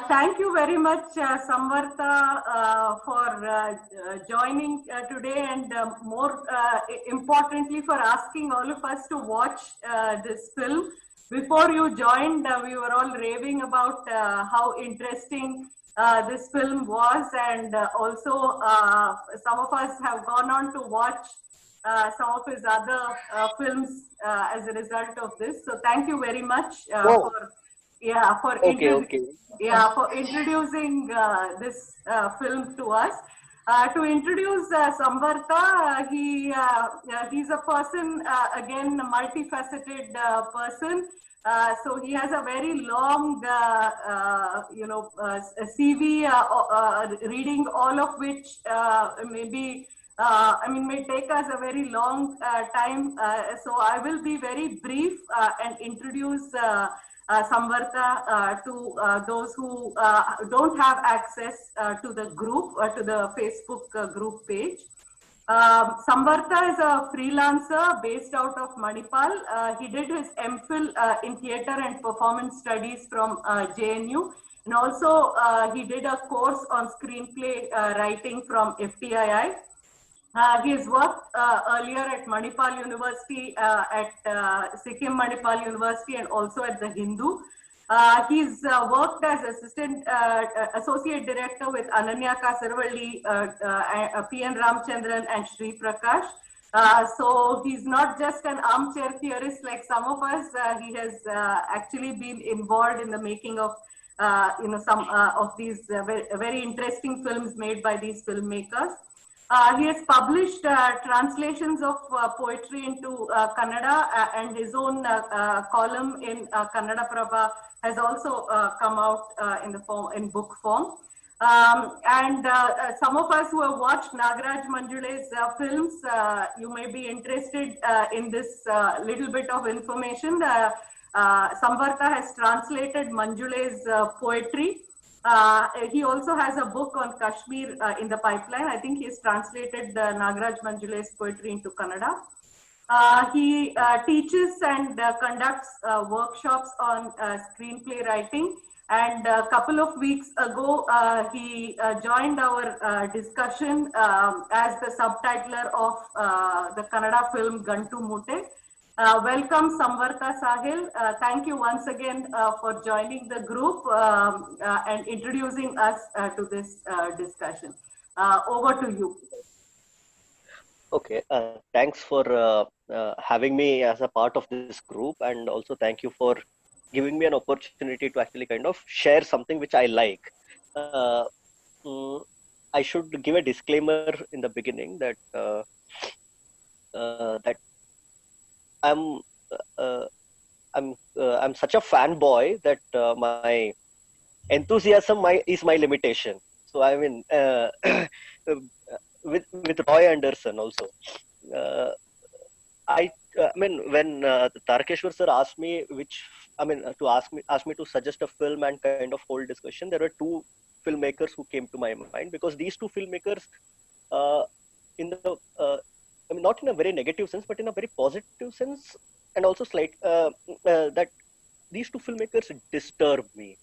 Thank you very much, Samvartha, for joining today, and more importantly, for asking all of us to watch this film. Before you joined, we were all raving about how interesting this film was, and also some of us have gone on to watch some of his other films as a result of this. So thank you very much Oh, okay. for introducing this film to us. To introduce Samvartha, he's a person, again, a multifaceted person. So he has a very long, CV, reading all of which may take us a very long time. So I will be very brief and introduce Samvartha to those who don't have access to the group or to the Facebook group page. Samvartha is a freelancer based out of Manipal. He did his MPhil in theatre and performance studies from JNU. And also he did a course on screenplay writing from FTII. He has worked earlier at Manipal University, at Sikkim Manipal University, and also at the Hindu. He's worked as associate director with Ananya Kasarvalli, P.N. Ramchandran, and Sri Prakash. So he's not just an armchair theorist like some of us. He has actually been involved in the making of some of these very interesting films made by these filmmakers. He has published translations of poetry into Kannada, and his own column in Kannada Prabha has also come out in book form. And some of us who have watched Nagaraj Manjule's films, you may be interested in this little bit of information. Samvartha has translated Manjule's poetry. He also has a book on Kashmir in the pipeline. I think he's translated Nagaraj Manjule's poetry into Kannada. He teaches and conducts workshops on screenplay writing. And a couple of weeks ago, he joined our discussion as the subtitler of the Kannada film Gantu Mute. Welcome, Samvartha Sahil. Thank you once again for joining the group and introducing us to this discussion. Over to you. Okay, thanks for having me as a part of this group, and also thank you for giving me an opportunity to actually kind of share something which I like. I should give a disclaimer in the beginning that that I'm I'm such a fanboy that my enthusiasm is my limitation. So I mean, with Roy Anderson also. I mean, when Tarakeshwar sir asked me to ask me to suggest a film and kind of hold discussion, there were two filmmakers who came to my mind, because these two filmmakers, in the not in a very negative sense, but in a very positive sense, and also that these two filmmakers disturb me.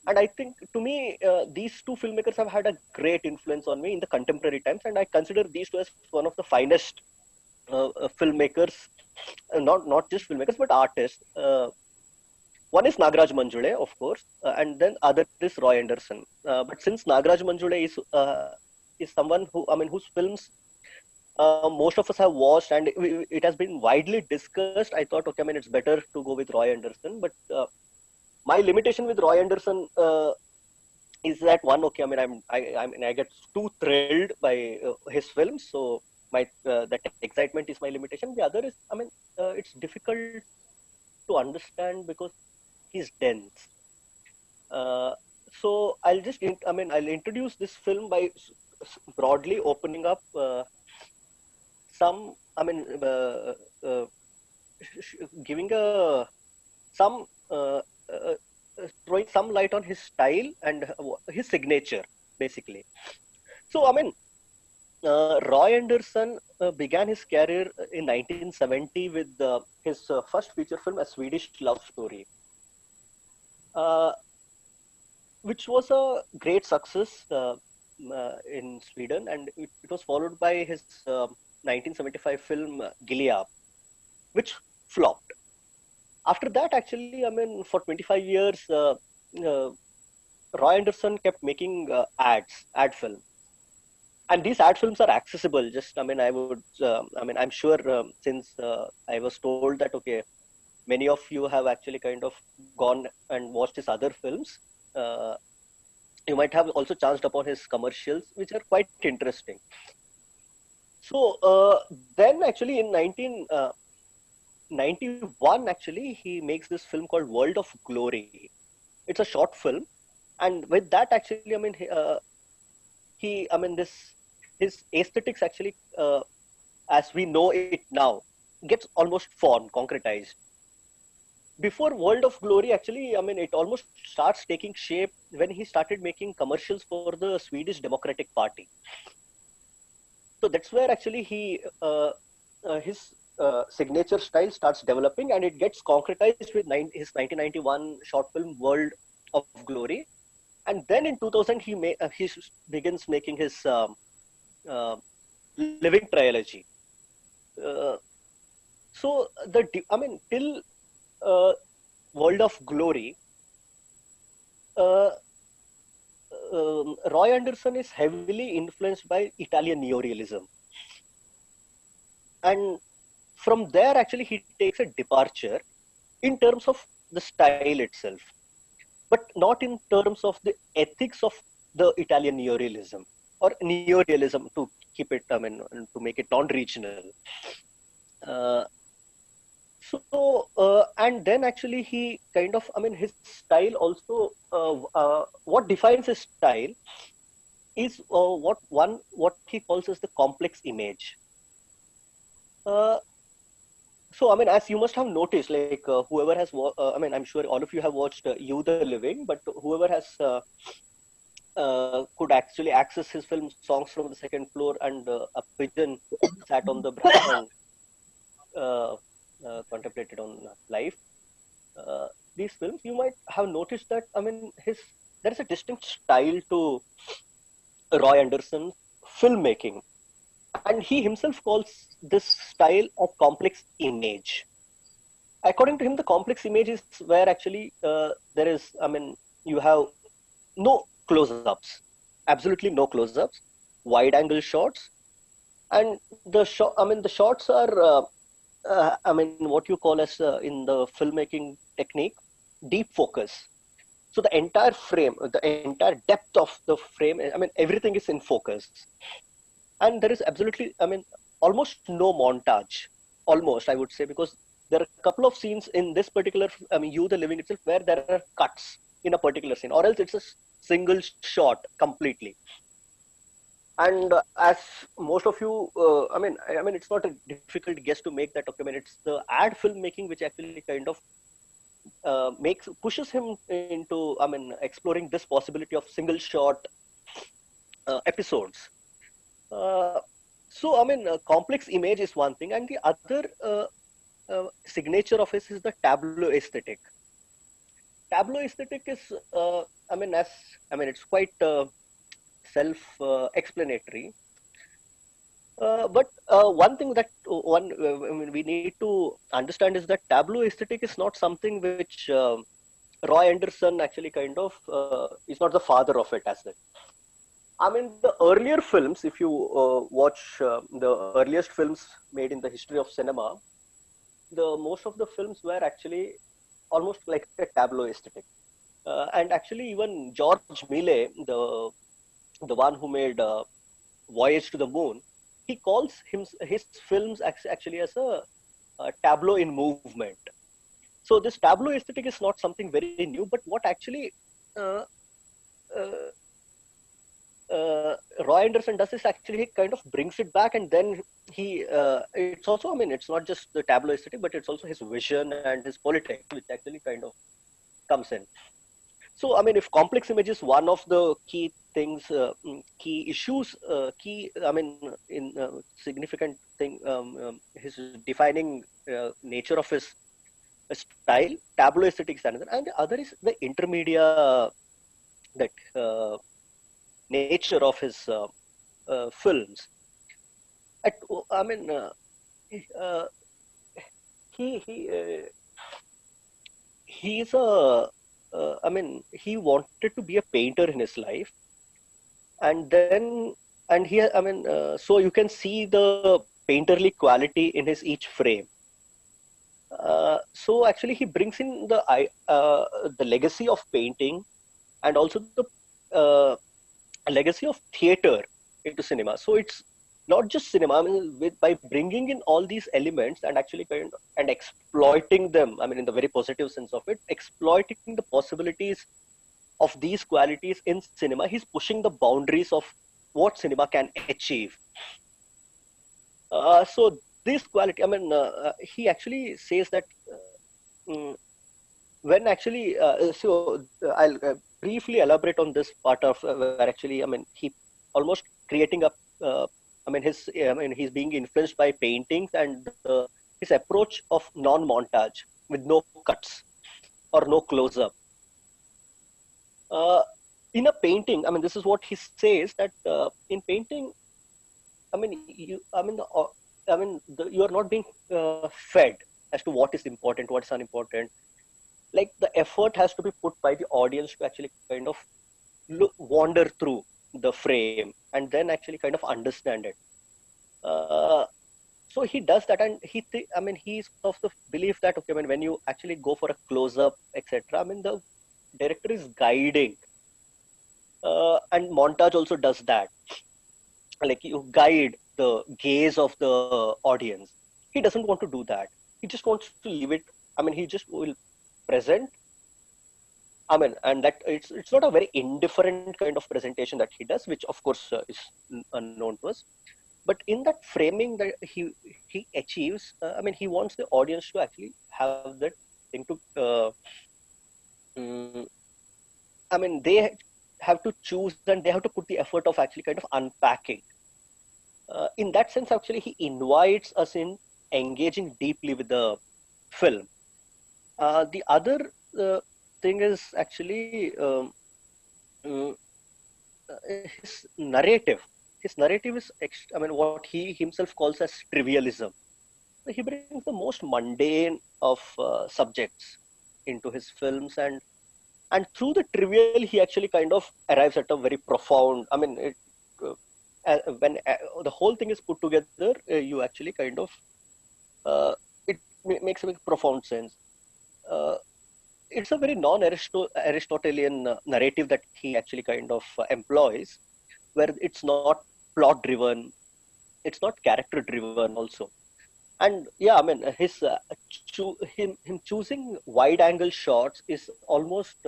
And I think, to me, these two filmmakers have had a great influence on me in the contemporary times, and I consider these two as one of the finest filmmakers, not just filmmakers but artists. One is Nagaraj Manjule, of course, and then other is Roy Anderson. But since Nagaraj Manjule is someone whose films most of us have watched, and it has been widely discussed, I thought, okay, it's better to go with Roy Anderson. But my limitation with Roy Anderson is that, one, okay, I get too thrilled by his films, so that excitement is my limitation. The other is, it's difficult to understand because he's dense. So I'll I'll introduce this film by broadly opening up giving throwing some light on his style and his signature, basically. So, Roy Anderson began his career in 1970 with his first feature film, A Swedish Love Story. which was a great success in Sweden, and it was followed by his 1975 film Gilead, which flopped. After that, actually, I mean, for 25 years, uh, Roy Anderson kept making ad films, and these ad films are accessible. Just, I mean, I mean, I'm sure since I was told that okay, many of you have actually kind of gone and watched his other films. Uh, you might have also chanced upon his commercials, which are quite interesting. So then, actually, in 1991, actually, he makes this film called World of Glory. It's a short film, and with that, actually, I mean, I mean, this his aesthetics actually, as we know it now, gets almost formed, concretized. Before World of Glory, actually, I mean, it almost starts taking shape when he started making commercials for the Swedish Democratic Party. So that's where actually his signature style starts developing, and it gets concretized with his 1991 short film World of Glory. And then in 2000, he begins making his uh, Living trilogy. Uh, so I mean, till uh, World of Glory, uh, Roy Anderson is heavily influenced by Italian neorealism, and from there actually he takes a departure in terms of the style itself, but not in terms of the ethics of the Italian neorealism or neorealism, to keep it, I mean, to make it non-regional. Uh, and then actually he kind of, I mean, his style also, what defines his style is what he calls as the complex image. Uh, so, I mean, as you must have noticed, like whoever has, I mean, I'm sure all of you have watched You the Living, but whoever has could actually access his film Songs from the Second Floor, and a pigeon sat on the branch and uh, contemplated on life. Uh, these films, you might have noticed that, I mean, there is a distinct style to Roy Anderson's filmmaking, and he himself calls this style a complex image. According to him, the complex image is where actually there is, I mean, you have no close-ups, absolutely no close-ups, wide-angle shots, and I mean, the shots are, I mean, what you call as in the filmmaking technique, deep focus. So the entire frame, the entire depth of the frame, I mean, everything is in focus, and there is absolutely, I mean, almost no montage. Almost, I would say, because there are a couple of scenes in this particular, I mean, You the Living itself, where there are cuts in a particular scene, or else it's a single shot completely. And as most of you, I mean, it's not a difficult guess to make that. Okay, I mean, it's the ad filmmaking which actually kind of pushes him into, I mean, exploring this possibility of single shot episodes. Uh, so, I mean, complex image is one thing, and the other signature of his is the tableau aesthetic. Tableau aesthetic is, I mean, it's quite self-explanatory. But one thing that I mean, we need to understand is that tableau aesthetic is not something which Roy Anderson actually kind of is not the father of it as well. I mean, the earlier films, if you watch the earliest films made in the history of cinema, the most of the films were actually almost like a tableau aesthetic. And actually, even George Mille, the one who made Voyage to the Moon, he calls his films actually as a tableau in movement. So this tableau aesthetic is not something very new, but what actually uh, uh, Roy Anderson does is actually he kind of brings it back, and then it's also, I mean, it's not just the tableau aesthetic, but it's also his vision and his politics, which actually kind of comes in. So, I mean, if complex image is one of the key things, key issues, I mean, in significant thing, his defining nature of his style, tableau aesthetics another, and the other is the intermedia that nature of his films. At, I mean, uh, he he's a I mean, he wanted to be a painter in his life, and then and he I mean, so you can see the painterly quality in his each frame. So actually, he brings in the legacy of painting and also the uh, legacy of theater into cinema. So it's not just cinema. I mean, by bringing in all these elements and actually and exploiting them. I mean, in the very positive sense of it, exploiting the possibilities of these qualities in cinema. He's pushing the boundaries of what cinema can achieve. So this quality. I mean, he actually says that. Mm, when actually I'll briefly elaborate on this part of where actually I mean he almost creating a uh, I mean he's being influenced by paintings and his approach of non-montage with no cuts or no close-up. uh, in a painting, I mean, this is what he says that in painting, I mean you are not being fed as to what is important, what is unimportant. Like the effort has to be put by the audience to actually kind of wander through the frame and then actually kind of understand it. Uh, so he does that, and I mean, he's of the belief that okay, I mean, when you actually go for a close up, etc. I mean, the director is guiding, and montage also does that. Like you guide the gaze of the audience. He doesn't want to do that. He just wants to leave it. I mean, he just will present. I mean, and that it's not a very indifferent kind of presentation that he does, which of course is unknown to us. But in that framing that he achieves, I mean, he wants the audience to actually have that thing to. Mm, I mean, they have to choose and they have to put the effort of actually kind of unpacking. In that sense, actually, he invites us in engaging deeply with the film. The other uh, thing is actually mm, his narrative. His narrative is, I mean, what he himself calls as trivialism. So he brings the most mundane of subjects into his films, and through the trivial, he actually kind of arrives at a very profound. I mean, uh, when the whole thing is put together, you actually kind of it makes a very profound sense. Uh, it's a very non-Aristotelian narrative that he actually kind of employs, where it's not plot driven, it's not character driven also. And yeah, I mean, him choosing wide angle shots is almost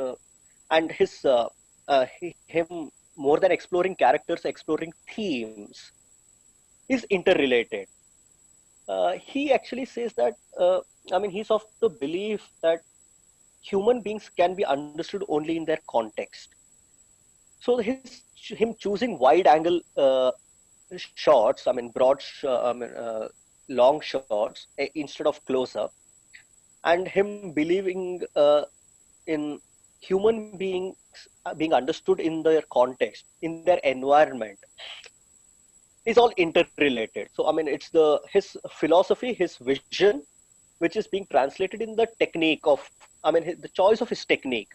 and him more than exploring characters, exploring themes is interrelated. He actually says that I mean, he's of the belief that human beings can be understood only in their context. So him choosing wide angle shots, I mean long shots instead of close up, and him believing in human beings being understood in their context, in their environment, is all interrelated. So I mean, it's the his philosophy, his vision, which is being translated in the technique of, I mean, the choice of his technique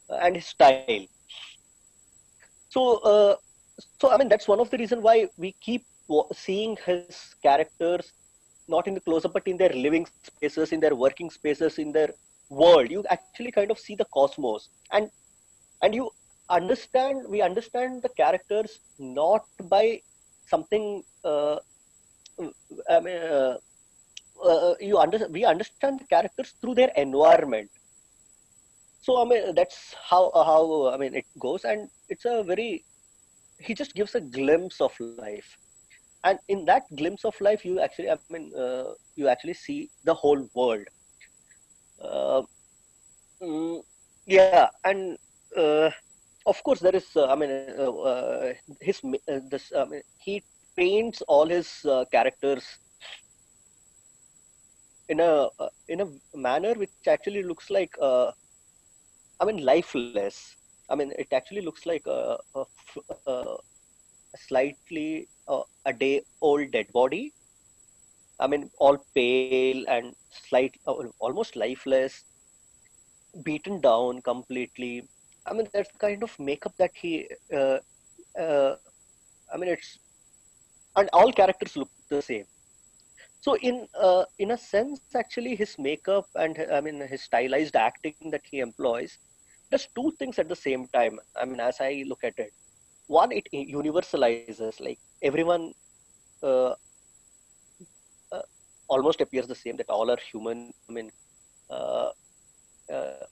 and his style. So so I mean, that's one of the reason why we keep seeing his characters not in the close up but in their living spaces, in their working spaces, in their world. You actually kind of see the cosmos, and you understand we understand the characters not by something I mean we understand the characters through their environment. So I mean, that's how I mean it goes, and it's a very, he just gives a glimpse of life, and in that glimpse of life you actually, I mean, you actually see the whole world. uh, mm, yeah, and uh, of course there is I mean this I mean, he paints all his characters in a manner which actually looks like I mean lifeless. I mean, it actually looks like a slightly a day old dead body. I mean, all pale and almost lifeless, beaten down completely. I mean, that's the kind of makeup that he. Uh, I mean, it's and all characters look the same. So in a sense, actually, his makeup and I mean his stylized acting that he employs does two things at the same time. I mean, as I look at it, one, it universalizes, like everyone uh, uh, almost appears the same, that all are human. I mean, uh,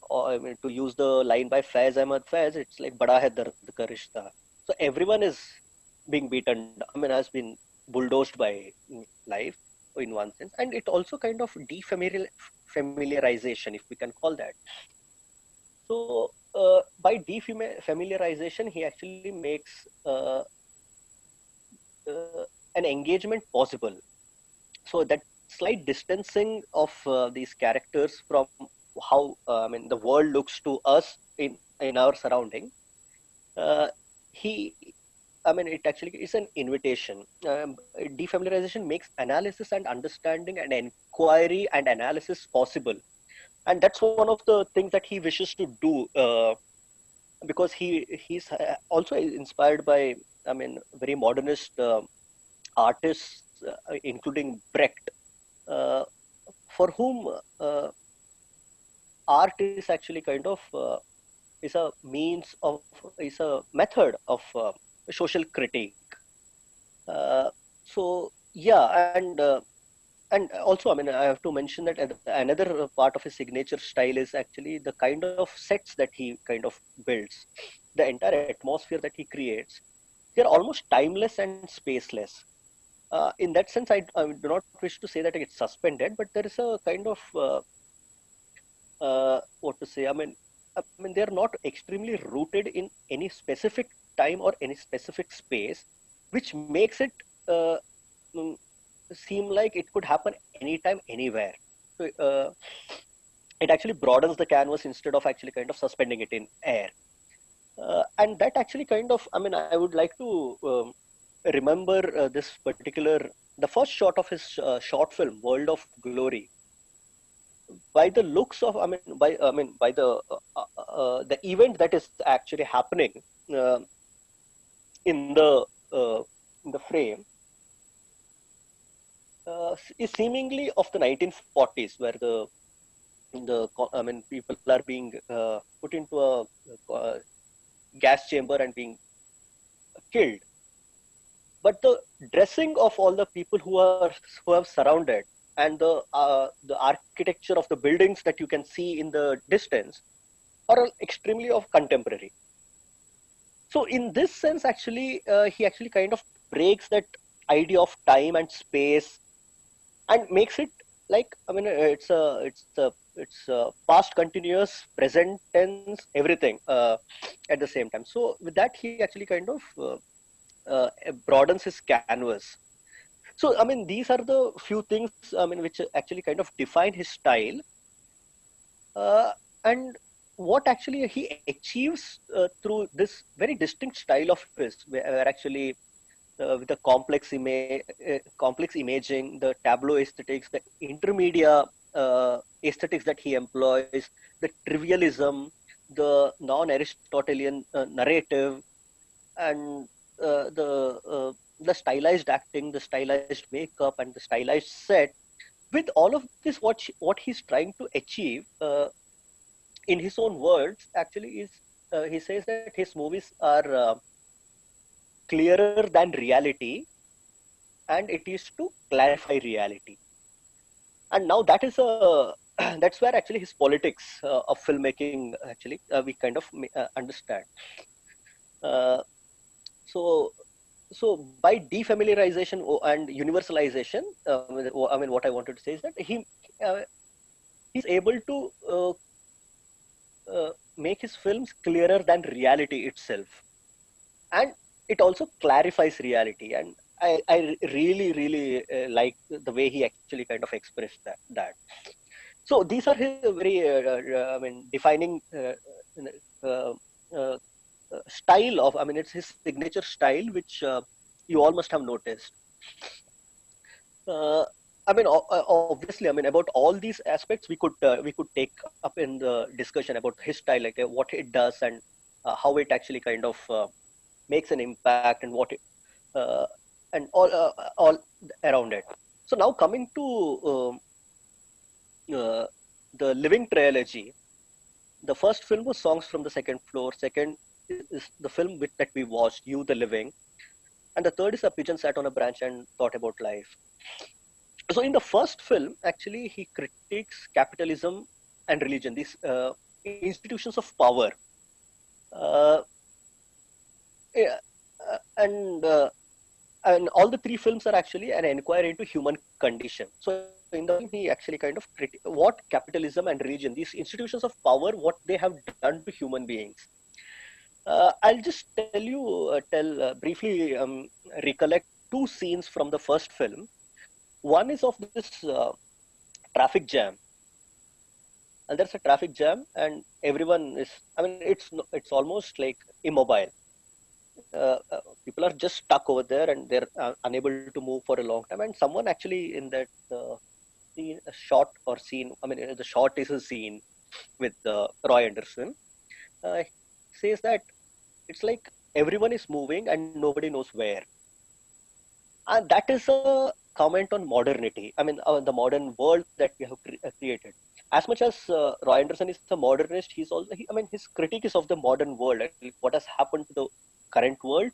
or, I mean, to use the line by Faiz Ahmad Faiz, it's like "Bada hai dard ka rishta." So everyone is being beaten. I mean, has been bulldozed by life in one sense, and it also kind of familiarization, if we can call that. So by defamiliarization, he actually makes an engagement possible. So that slight distancing of these characters from how I mean the world looks to us in our surrounding. Uh, he I mean, it actually is an invitation. Defamiliarization makes analysis and understanding and inquiry and analysis possible, and that's one of the things that he wishes to do. Because he's also inspired by, I mean, very modernist artists, including Brecht, uh, for whom art is actually kind of is a means of is a method of social critique. So yeah, and also, I mean, I have to mention that another part of his signature style is actually the kind of sets that he kind of builds, the entire atmosphere that he creates. They're almost timeless and spaceless. In that sense, I do not wish to say that it's suspended, but there is a kind of what to say. I mean, they are not extremely rooted in any specific time or any specific space, which makes it uh, mm, seem like it could happen anytime, anywhere. So, it actually broadens the canvas instead of actually kind of suspending it in air. And that actually kind of, I mean, I would like to remember this particular, the first shot of his short film, World of Glory. By the looks of, I mean, by the event that is actually happening uh, in the uh, in the frame is seemingly of the 1940s, where I mean, people are being put into a uh, gas chamber and being killed. But the dressing of all the people who have surrounded, and the architecture of the buildings that you can see in the distance are all extremely of contemporary. So in this sense, actually, he actually kind of breaks that idea of time and space and makes it like, I mean, it's a past continuous, present tense, everything at the same time. So with that, he actually kind of broadens his canvas. So I mean, these are the few things, I mean, which actually kind of define his style, uh, and what actually he achieves through this very distinct style of his, where actually with the complex imaging, the tableau aesthetics, the intermedia aesthetics that he employs, the trivialism, the non-Aristotelian narrative, and the stylized acting, the stylized makeup, and the stylized set. With all of this, what he's trying to achieve, in his own words, actually is he says that his movies are clearer than reality, and it is to clarify reality. And now that is a that's where actually his politics of filmmaking actually we kind of understand. Uh, so so by defamiliarization and universalization, I mean, what I wanted to say is that uh, he's able to make his films clearer than reality itself, and it also clarifies reality. And I really like the way he actually kind of expressed that. So these are his very I mean, defining uh, uh, style of, I mean, it's his signature style, which you all must have noticed. Uh, I mean, obviously, I mean, about all these aspects, we could take up in the discussion about his style, like what it does and how it actually kind of makes an impact and what it, uh, and all around it. So now coming to uh, the Living trilogy, the first film was Songs from the Second Floor. Second is the film that we watched, You the Living, and the third is A Pigeon Sat on a Branch and Thought About Life. So in the first film, actually, he critiques capitalism and religion, these institutions of power. Uh, yeah, and all the three films are actually an inquiry into human condition. So in the first film, he actually kind of what capitalism and religion, these institutions of power, what they have done to human beings. I'll just briefly recollect two scenes from the first film. One is of this traffic jam, and there's a traffic jam, and everyone is. I mean, it's almost like immobile. People are just stuck over there, and they're unable to move for a long time. And someone actually in that scene, a shot or scene. I mean, the shot is a scene with Roy Anderson. Says that it's like everyone is moving and nobody knows where. And that is a comment on modernity. I mean, the modern world that we have created. As much as Roy Anderson is a modernist, he's also, I mean, his critique is of the modern world, like what has happened to the current world,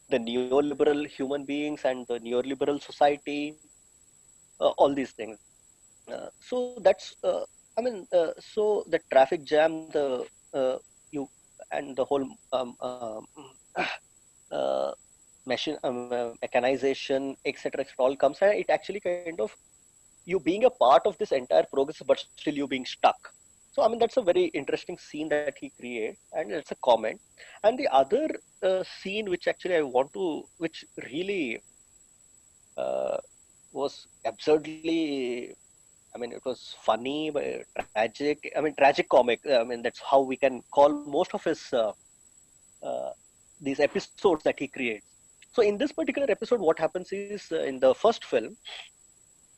the neoliberal human beings and the neoliberal society, all these things. So that's, so the traffic jam, the you and the whole uh, machine mechanization, etc., all comes, and it actually kind of you being a part of this entire progress, but still you being stuck. So I mean, that's a very interesting scene that he creates, and it's a comment. And the other scene, which actually I want to, which really uh, was absurdly, I mean, it was funny, but tragic. I mean, tragic comic. I mean, that's how we can call most of his uh, these episodes that he creates. So in this particular episode, what happens is in the first film,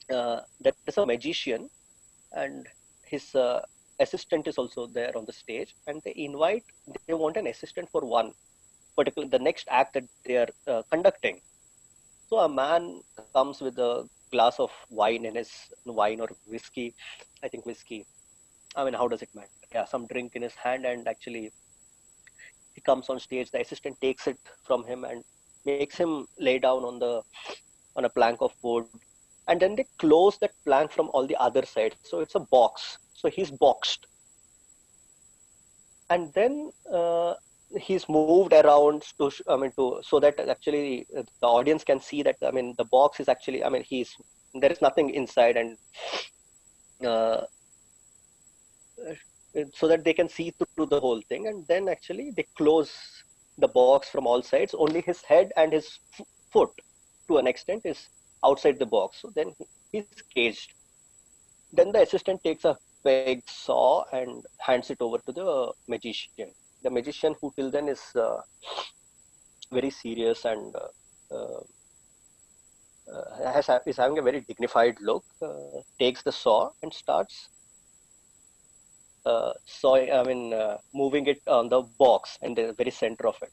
there is a magician, and his assistant is also there on the stage, and they want an assistant for one particular the next act that they are conducting. So a man comes with a glass of wine in his wine or whiskey, I think whiskey. I mean, how does it matter? Yeah, some drink in his hand, and actually he comes on stage. The assistant takes it from him and makes him lay down on a plank of wood, and then they close that plank from all the other sides. So it's a box. So he's boxed, and then he's moved around I mean, to so that actually the audience can see that. I mean, the box is actually. I mean, he's there is nothing inside, and uh, so that they can see through the whole thing. And then actually they close the box from all sides. Only his head and his foot, to an extent, is outside the box. So then he's caged. Then the assistant takes a big saw and hands it over to the magician. The magician, who till then is very serious and is having a very dignified look, takes the saw and starts moving it on the box in the very center of it.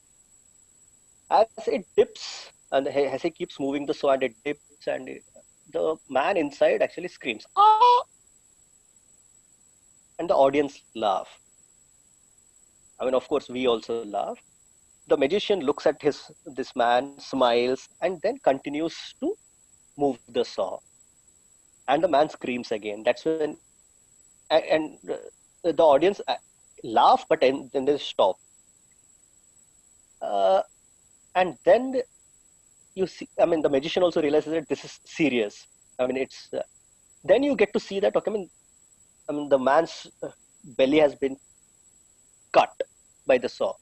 As it dips, and as he keeps moving the saw, and it dips, and the man inside actually screams, "Ah!" And the audience laugh. I mean, of course, we also laugh. The magician looks at this man, smiles, and then continues to move the saw. And the man screams again. That's when and the audience laugh, but then they stop. Uh, and then you see, I mean, the magician also realizes that this is serious. I mean, it's then you get to see that. Okay, I mean, the man's belly has been cut by the saw,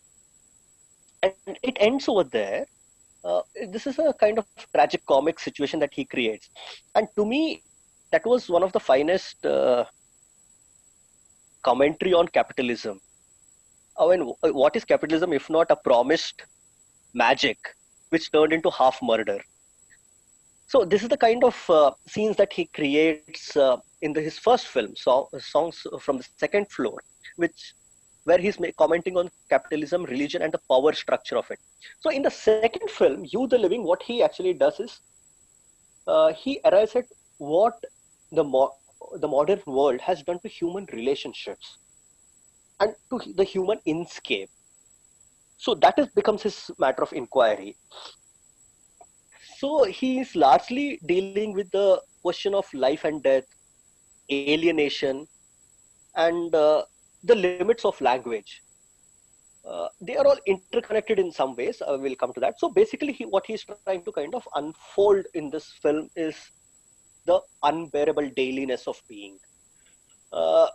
and it ends over there. This is a kind of tragic comic situation that he creates, and to me, that was one of the finest commentary on capitalism. I mean, what is capitalism if not a promised magic which turned into half murder? So this is the kind of scenes that he creates in his first film, songs from the second floor, which where he's commenting on capitalism, religion, and the power structure of it. So in the second film, You the Living, what he actually does is he arrives at what the the modern world has done to human relationships and to the human inscape. So that is becomes his matter of inquiry. So he is largely dealing with the question of life and death, alienation, and the limits of language. They are all interconnected in some ways. We'll come to that. So basically, what he's trying to kind of unfold in this film is the unbearable dailiness of being. Uh,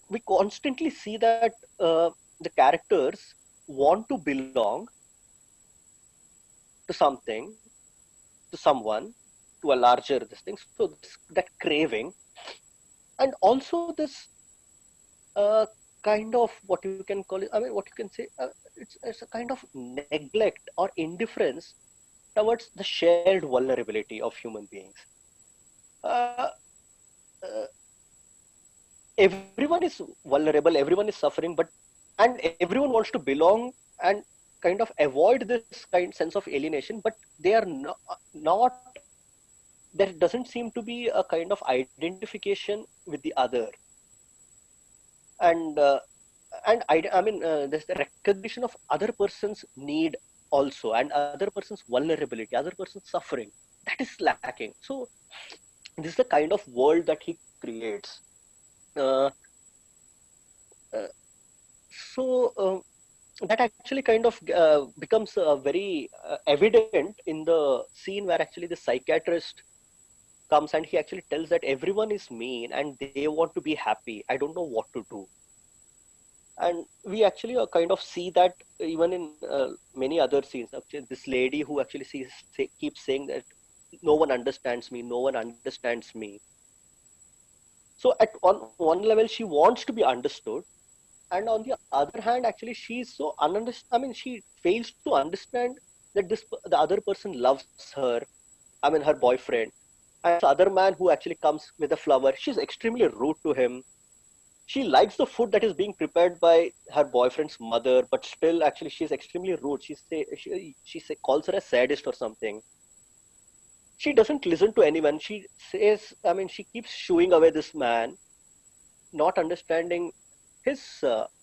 we constantly see that the characters want to belong to something, to someone, to a larger this thing. So that craving, and also this uh, kind of what you can call it. I mean, what you can say. It's a kind of neglect or indifference towards the shared vulnerability of human beings. Uh, uh, Everyone is vulnerable, everyone is suffering, but and everyone wants to belong and kind of avoid this kind sense of alienation, but they are not. There doesn't seem to be a kind of identification with the other, and I mean, there's the recognition of other person's need also, and other person's vulnerability, other person's suffering. That is lacking. So this is the kind of world that he creates. Uh, uh, so that actually kind of becomes very evident in the scene where actually the psychiatrist comes and he actually tells that everyone is mean and they want to be happy. I don't know what to do. And we actually kind of see that even in many other scenes. Actually, this lady who actually keeps saying that no one understands me, no one understands me. So at one level, she wants to be understood, and on the other hand, actually, she's so I mean, she fails to understand that the other person loves her. I mean, her boyfriend, and this other man who actually comes with a flower. She's extremely rude to him. She likes the food that is being prepared by her boyfriend's mother, but still, actually, she's extremely rude. Calls her a sadist or something. She doesn't listen to anyone. She says, I mean, she keeps shooing away this man, not understanding his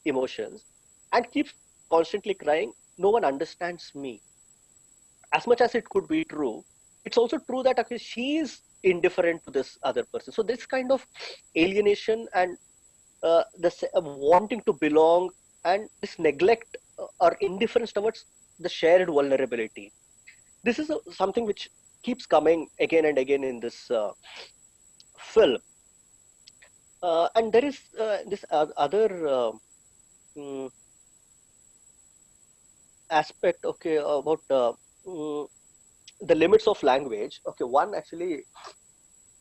emotions, and keeps constantly crying, no one understands me. As much as it could be true, it's also true that actually she is indifferent to this other person. So this kind of alienation and wanting to belong and this neglect or indifference towards the shared vulnerability. This is something which keeps coming again and again in this film. And there is this other mm, aspect, okay, about mm, the limits of language. Okay, one actually,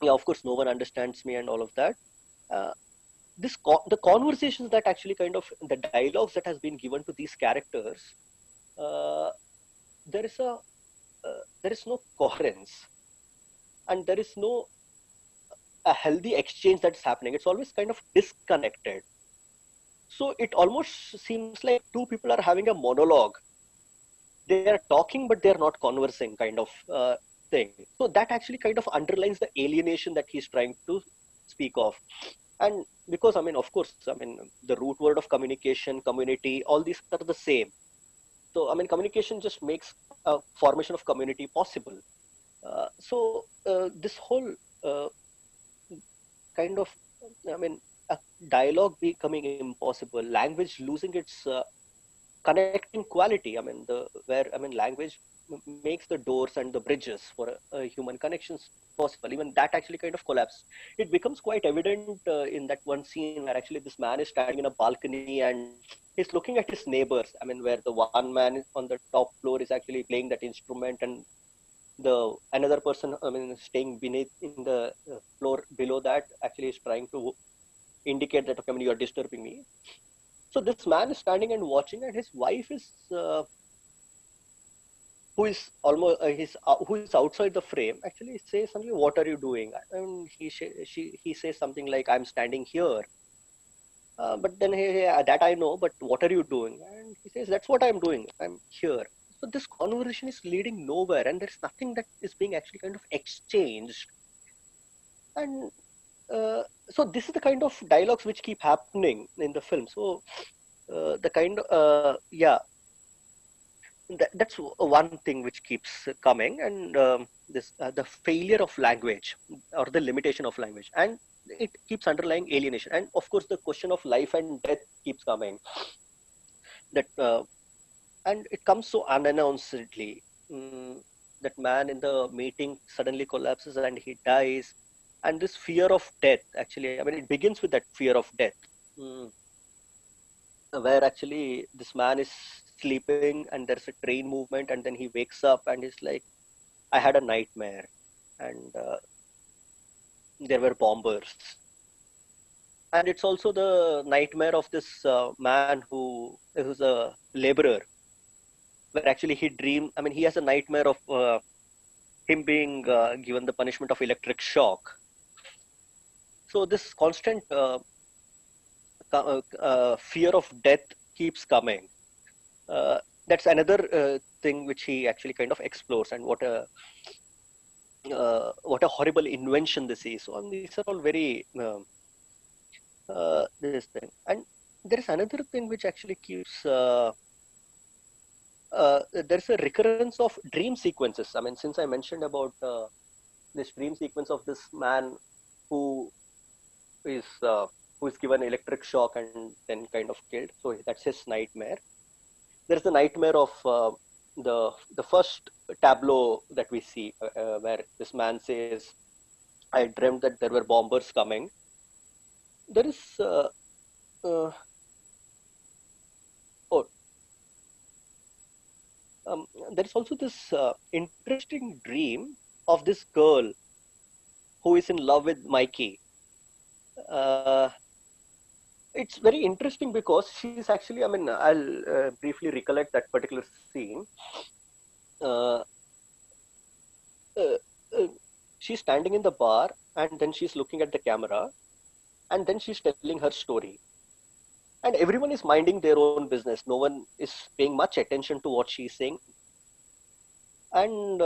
yeah, of course, no one understands me and all of that. Uh, the conversations that actually kind of the dialogues that has been given to these characters, uh, there is there is no coherence, and there is no a healthy exchange that's happening. It's always kind of disconnected. So it almost seems like two people are having a monologue. They are talking, but they're not conversing, kind of thing. So that actually kind of underlines the alienation that he's trying to speak of. And because, I mean, of course, I mean, the root word of communication, community, all these are the same. So, I mean, communication just makes a formation of community possible. This whole kind of, I mean, a dialogue becoming impossible, language losing its connecting quality. I mean, language makes the doors and the bridges for human connections possible. Even that actually kind of collapse. It becomes quite evident in that one scene where actually this man is standing in a balcony and he's looking at his neighbors. I mean, where the one man on the top floor is actually playing that instrument, and the another person, I mean, staying beneath in the floor below that, actually is trying to indicate that, okay, I mean, you are disturbing me. So this man is standing and watching, and his wife is who is almost who is outside the frame actually says something. What are you doing? And he says something like, I'm standing here. But then that I know, but what are you doing? And he says, that's what I'm doing. I'm here. So this conversation is leading nowhere, and there's nothing that is being actually kind of exchanged. And so this is the kind of dialogues which keep happening in the film. So the kind of that's one thing which keeps coming, and this the failure of language or the limitation of language, and it keeps underlying alienation, and of course the question of life and death keeps coming. That and it comes so unannouncedly. Mm, that man in the meeting suddenly collapses and he dies, and this fear of death. Actually, I mean, it begins with that fear of death, mm, where actually this man is sleeping and there's a train movement, and then he wakes up and he's like, I had a nightmare, and there were bombers. And it's also the nightmare of this man who's a laborer, where actually he dream. I mean, he has a nightmare of him being given the punishment of electric shock. So this constant fear of death keeps coming. That's another thing which he actually kind of explores, and what a horrible invention this is. So, and these are all very this thing. And there is another thing which actually keeps there's a recurrence of dream sequences. I mean, since I mentioned about this dream sequence of this man who is uh, who is given electric shock and then kind of killed. So that's his nightmare. There's the nightmare of the first tableau that we see, where this man says, I dreamt that there were bombers coming. There is uh, oh, there is also this interesting dream of this girl who is in love with Mikey. Uh, it's very interesting because she's actually, I mean, I'll briefly recollect that particular scene. Uh, uh, uh, she's standing in the bar, and then she's looking at the camera, and then she's telling her story. And everyone is minding their own business. No one is paying much attention to what she's saying. And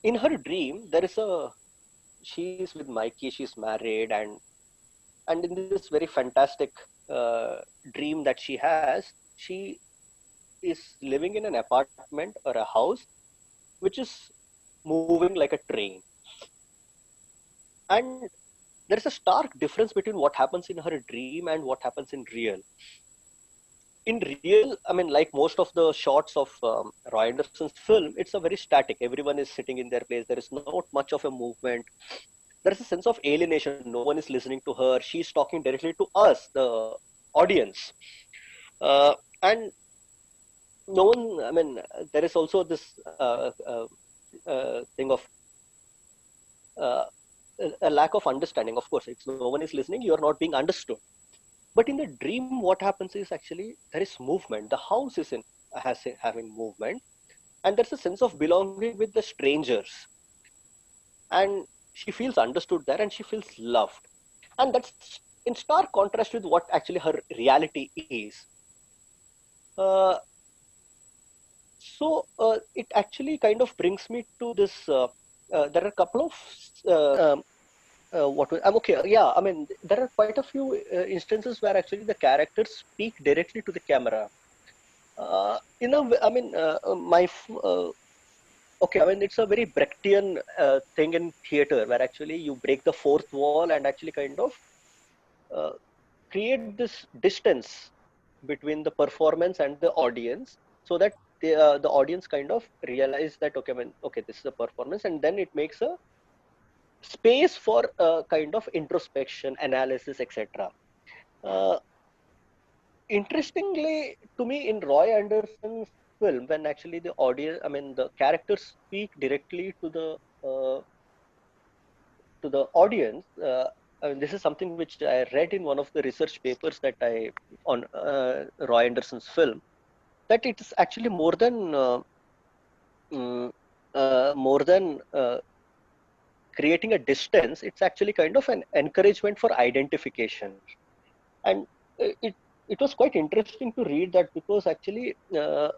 in her dream, there is a she's with Mikey, she's married, and in this very fantastic uh, dream that she has, she is living in an apartment or a house which is moving like a train. And there is a stark difference between what happens in her dream and what happens in real. In real, I mean, like most of the shots of Roy Anderson's film, it's a very static. Everyone is sitting in their place. There is not much of a movement. There is a sense of alienation. No one is listening to her. She's talking directly to us, the audience. And no one, I mean, there is also this thing of uh, a lack of understanding. Of course, it's no one is listening. You are not being understood. But in the dream, what happens is actually there is movement. The house is in has having movement, and there's a sense of belonging with the strangers, and she feels understood there, and she feels loved, and that's in stark contrast with what actually her reality is. Uh, it actually kind of brings me to this. There are a couple of I'm okay. Yeah, I mean, there are quite a few instances where actually the characters speak directly to the camera. I mean, okay, I mean, it's a very Brechtian thing in theater where actually you break the fourth wall and actually kind of uh, create this distance between the performance and the audience, so that the audience kind of realize that, okay, I mean, okay, this is a performance, and then it makes a space for kind of introspection, analysis, etc. Uh, Interestingly, to me, in Roy Anderson's film, when actually the audience, I mean, the characters speak directly to the audience. I mean, this is something which I read in one of the research papers that I on Roy Anderson's film, that it is actually mm, more than creating a distance. It's actually kind of an encouragement for identification, and it was quite interesting to read that, because actually mm,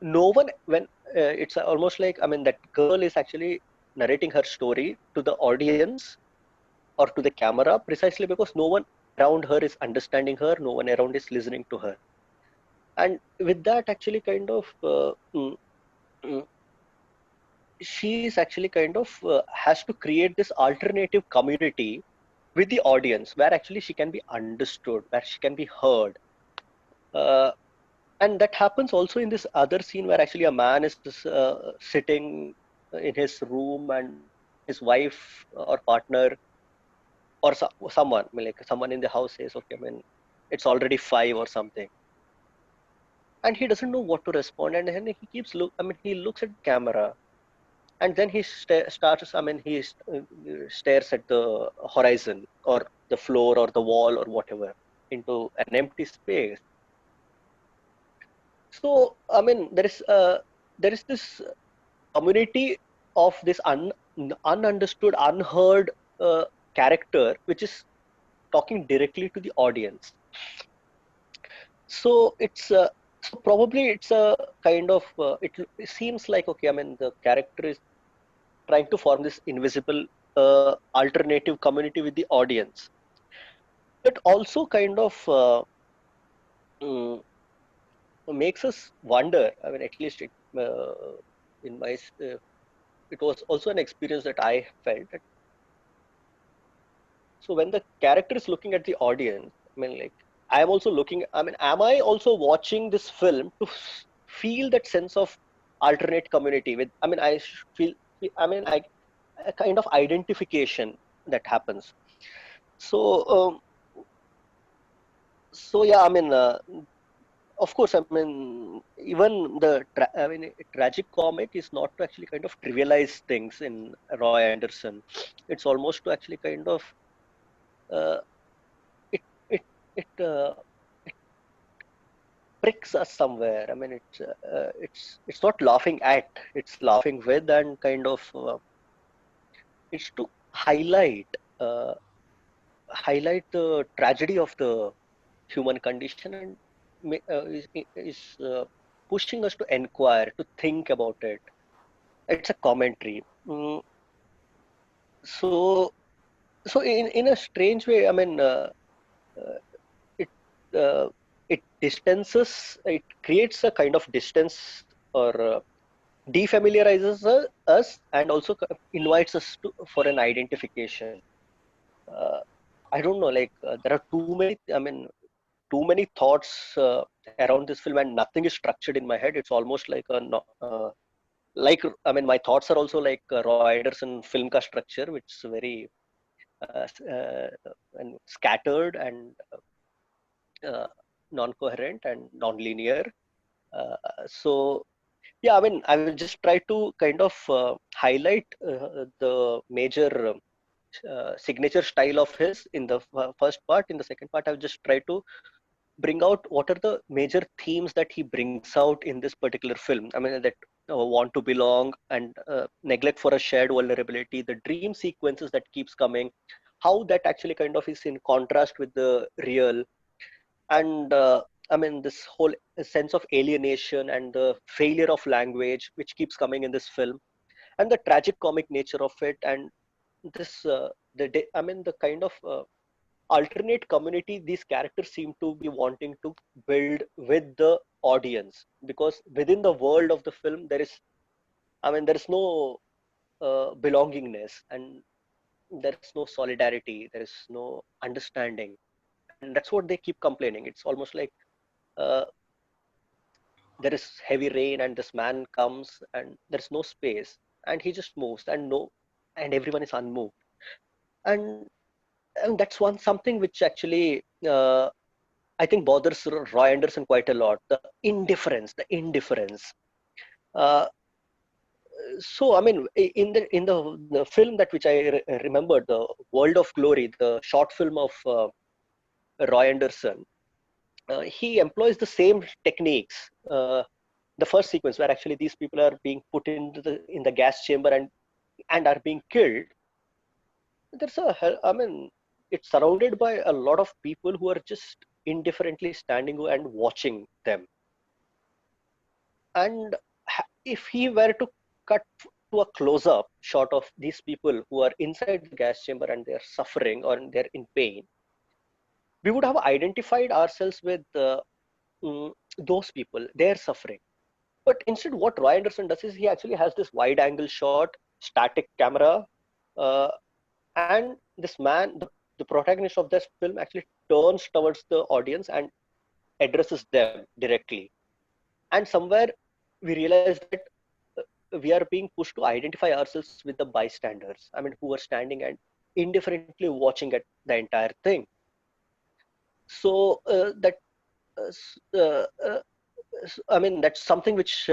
no one, when it's almost like, I mean, that girl is actually narrating her story to the audience or to the camera, precisely because no one around her is understanding her, no one around is listening to her. And with that, actually kind of mm, she is actually kind of has to create this alternative community with the audience, where actually she can be understood, where she can be heard. uh, and that happens also in this other scene, where actually a man is sitting in his room, and his wife or partner, or someone, I mean, like someone in the house says, okay, I mean, it's already 5 or something, and he doesn't know what to respond, and then he keeps look, I mean, he looks at the camera, and then he starts, I mean, stares at the horizon, or the floor, or the wall, or whatever, into an empty space. So I mean, there is this community of this ununderstood, unheard character, which is talking directly to the audience. So so probably it's a kind of it seems like, okay, I mean, the character is trying to form this invisible alternative community with the audience. It also kind of mm, makes us wonder. I mean, at least in my it was also an experience that I felt. That, so when the character is looking at the audience, I mean, like, I am also looking. I mean, am I also watching this film to feel that sense of alternate community with? I mean, feel. I mean, a kind of identification that happens. So, so yeah, I mean, of course, I mean, even I mean, a tragic comic is not to actually kind of trivialize things in Roy Anderson. It's almost to actually kind of uh, it it it it pricks us somewhere. I mean, it's not laughing at, it's laughing with, and kind of it's to uh, highlight the tragedy of the human condition, and is pushing us to inquire, to think about it. It's a commentary. So, so in a strange way, I mean, uh, it uh, it distances, it creates a kind of distance, or defamiliarizes us, and also invites us for an identification. Uh, I don't know, like there are too many. I mean, too many thoughts around this film, and nothing is structured in my head. It's almost like like, I mean, my thoughts are also like Roy Anderson film ka structure, which is very uh, uh, and scattered, and uh, non-coherent and non-linear. So yeah, I mean, I will just try to kind of highlight the major signature style of his in the first part. In the second part, I'll just try to bring out what are the major themes that he brings out in this particular film. I mean, that want to belong, and neglect for a shared vulnerability, the dream sequences that keeps coming, how that actually kind of is in contrast with the real, and I mean, this whole sense of alienation and the failure of language which keeps coming in this film, and the tragic comic nature of it, and this I mean, the kind of alternate community these characters seem to be wanting to build with the audience, because within the world of the film there is, I mean, there is no belongingness, and there is no solidarity, there is no understanding, and that's what they keep complaining. It's almost like uh, there is heavy rain, and this man comes, and there's no space, and he just moves, and no, and everyone is unmoved. and and that's one something which actually I think bothers Roy Anderson quite a lot. The indifference. Uh, so I mean, in the film that which I remembered, the World of Glory, the short film of Roy Anderson, he employs the same techniques. The first sequence where actually these people are being put into the gas chamber and are being killed. There's I mean, it's surrounded by a lot of people who are just indifferently standing and watching them. And if he were to cut to a close-up shot of these people who are inside the gas chamber and they're suffering or they're in pain, we would have identified ourselves with those people, their suffering. But instead, what Roy Anderson does is he actually has this wide-angle shot, static camera, uh, and this man, the protagonist of this film, actually turns towards the audience and addresses them directly. And somewhere we realize that we are being pushed to identify ourselves with the bystanders. I mean, who are standing and indifferently watching at the entire thing. So that uh, uh, I mean, that's something which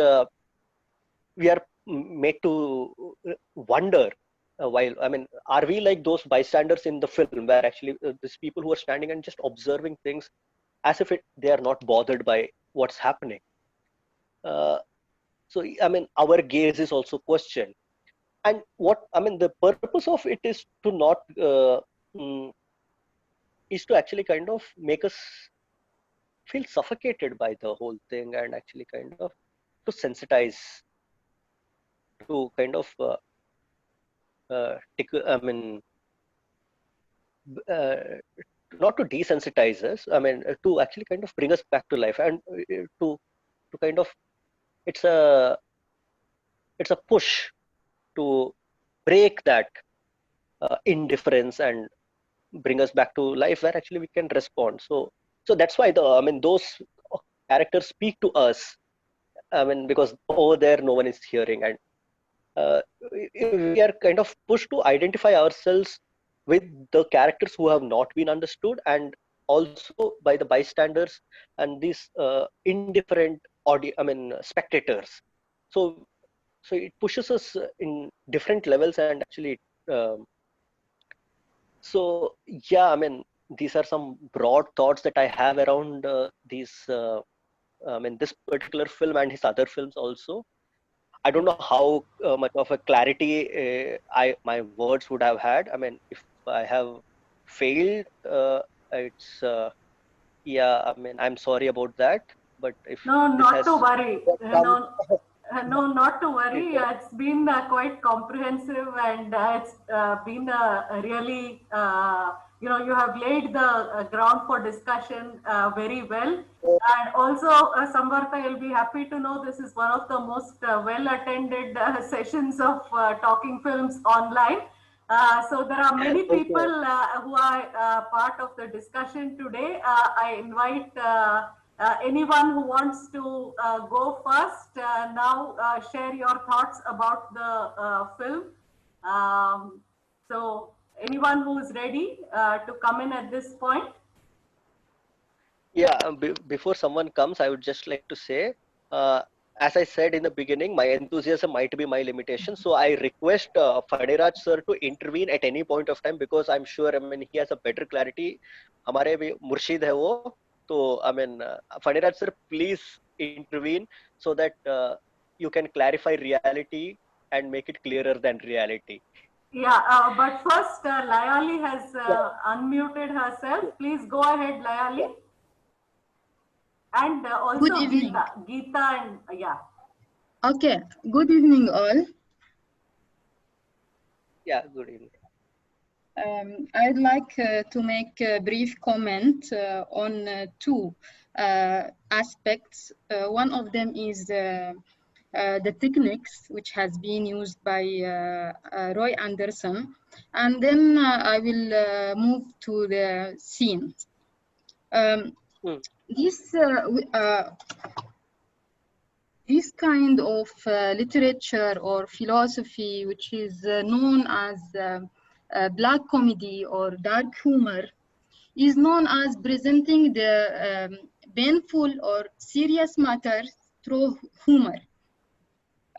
we are made to wonder. While I mean, are we like those bystanders in the film, where actually these people who are standing and just observing things as if they are not bothered by what's happening? Uh, so I mean, our gaze is also questioned. And what I mean, the purpose of it is to not mm, is to actually kind of make us feel suffocated by the whole thing, and actually kind of to sensitize, to kind of I mean, uh, not to desensitize us. I mean, to actually kind of bring us back to life, and to kind of it's a it's a push to break that indifference and bring us back to life where actually we can respond. So that's why I mean, those characters speak to us. I mean, because over there no one is hearing, and we are kind of pushed to identify ourselves with the characters who have not been understood, and also by the bystanders and these indifferent I mean, spectators. So so it pushes us in different levels, and actually um, so yeah, I mean, these are some broad thoughts that I have around these I mean, this particular film and his other films also. I don't know how much of a clarity I my words would have had. I mean, if I have failed, it's yeah. I mean, I'm sorry about that. But if No, this not has to worry. come, No, no, not to if worry. It's been quite comprehensive, and it's been really, you have laid the ground for discussion very well. And also, Samvartha, you'll be happy to know this is one of the most well-attended sessions of talking films online. So there are many okay, people who are part of the discussion today. I invite anyone who wants to go first now share your thoughts about the film. Um, so anyone who is ready to come in at this point? yeah, before someone comes, I would just like to say, uh, as I said in the beginning, my enthusiasm might be my limitation. So I request Fadiraj sir to intervene at any point of time, because I'm sure, I mean, he has a better clarity. हमारे भी मुर्शिद है वो. So I mean, Fadiraj sir, please intervene so that you can clarify reality and make it clearer than reality. Yeah, but first, Layali has Yeah, unmuted herself. yeah, Please go ahead, yeah, Layali. And Good also evening. Geeta and yeah. Okay, good evening, all. yeah. Good evening. I'd like to make a brief comment on two aspects. One of them is the techniques which has been used by Roy Anderson, and then I will move to the scene. Hmm. This this kind of literature or philosophy, which is known as black comedy or dark humor, is known as presenting the painful or serious matters through humor.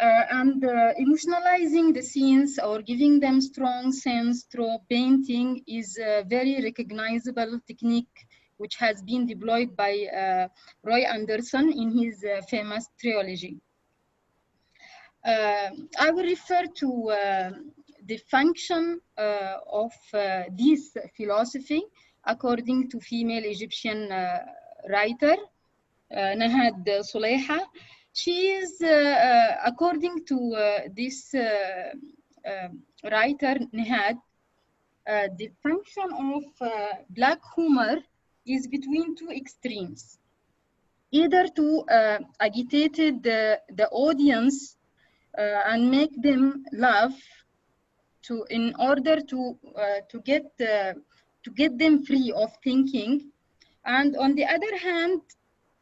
And emotionalizing the scenes or giving them strong sense through painting is a very recognizable technique which has been deployed by Roy Anderson in his famous trilogy. I will refer to the function of this philosophy according to female Egyptian writer Nahad Suleiha. She is, according to this writer Nahad, the function of black humor is between two extremes, either to agitate the audience and make them laugh in order to get them free of thinking, and on the other hand,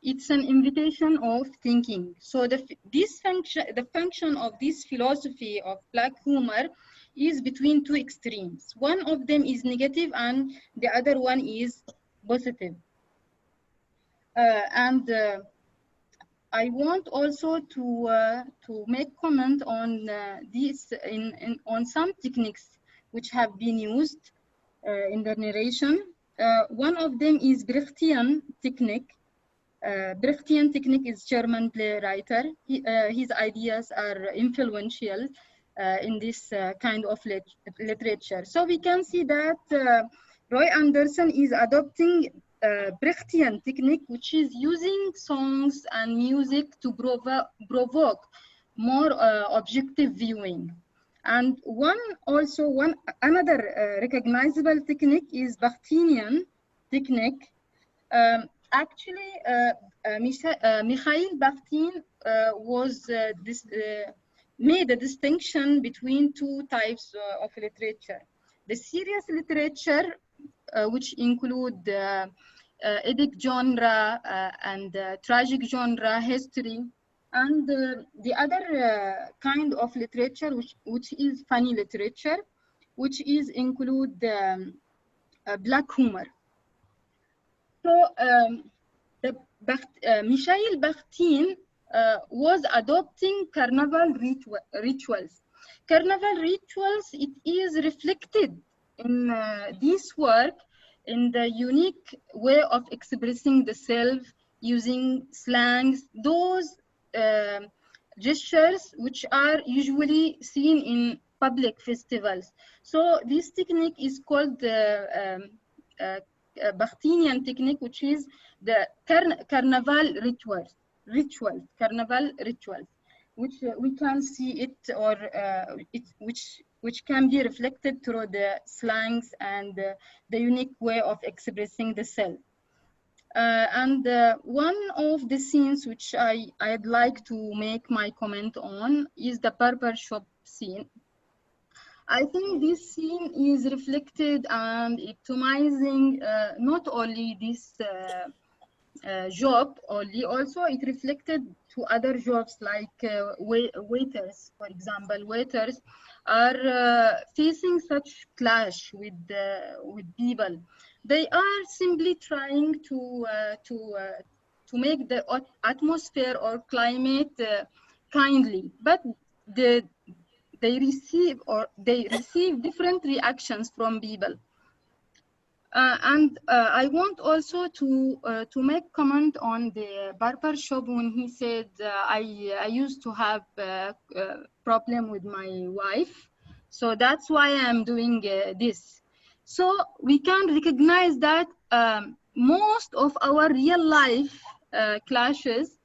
it's an invitation of thinking. So the function of this philosophy of black humor is between two extremes. One of them is negative and the other one is positive. And I want also to make comment on this on some techniques which have been used in the narration. One of them is Brechtian technique. Brechtian technique is German playwright. His ideas are influential in this kind of literature. So we can see that Roy Anderson is adopting Brechtian technique, which is using songs and music to provoke more objective viewing. And another recognizable technique is Bakhtinian technique. Actually, Mikhail Bakhtin made a distinction between two types of literature. The serious literature, which include epic genre and tragic genre, history, and the other kind of literature, which is funny literature, which is include black humor. So Mikhail Bakhtin was adopting carnival rituals. Carnival rituals, it is reflected in this work in the unique way of expressing the self, using slangs, those gestures which are usually seen in public festivals. So this technique is called Bakhtinian technique, which is the carnival carnival rituals, which we can see it, or which can be reflected through the slangs and the unique way of expressing the self. And one of the scenes which I'd like to make my comment on is the barber shop scene. I think this scene is reflected and epitomizing not only this job only, also it reflected to other jobs like waiters, for example. Waiters are facing such clash with people. They are simply trying to make the atmosphere or climate kindly, but they receive different reactions from people. And I want also to make comment on the barber shop when he said I used to have a problem with my wife, so that's why I'm doing this. So we can recognize that most of our real life clashes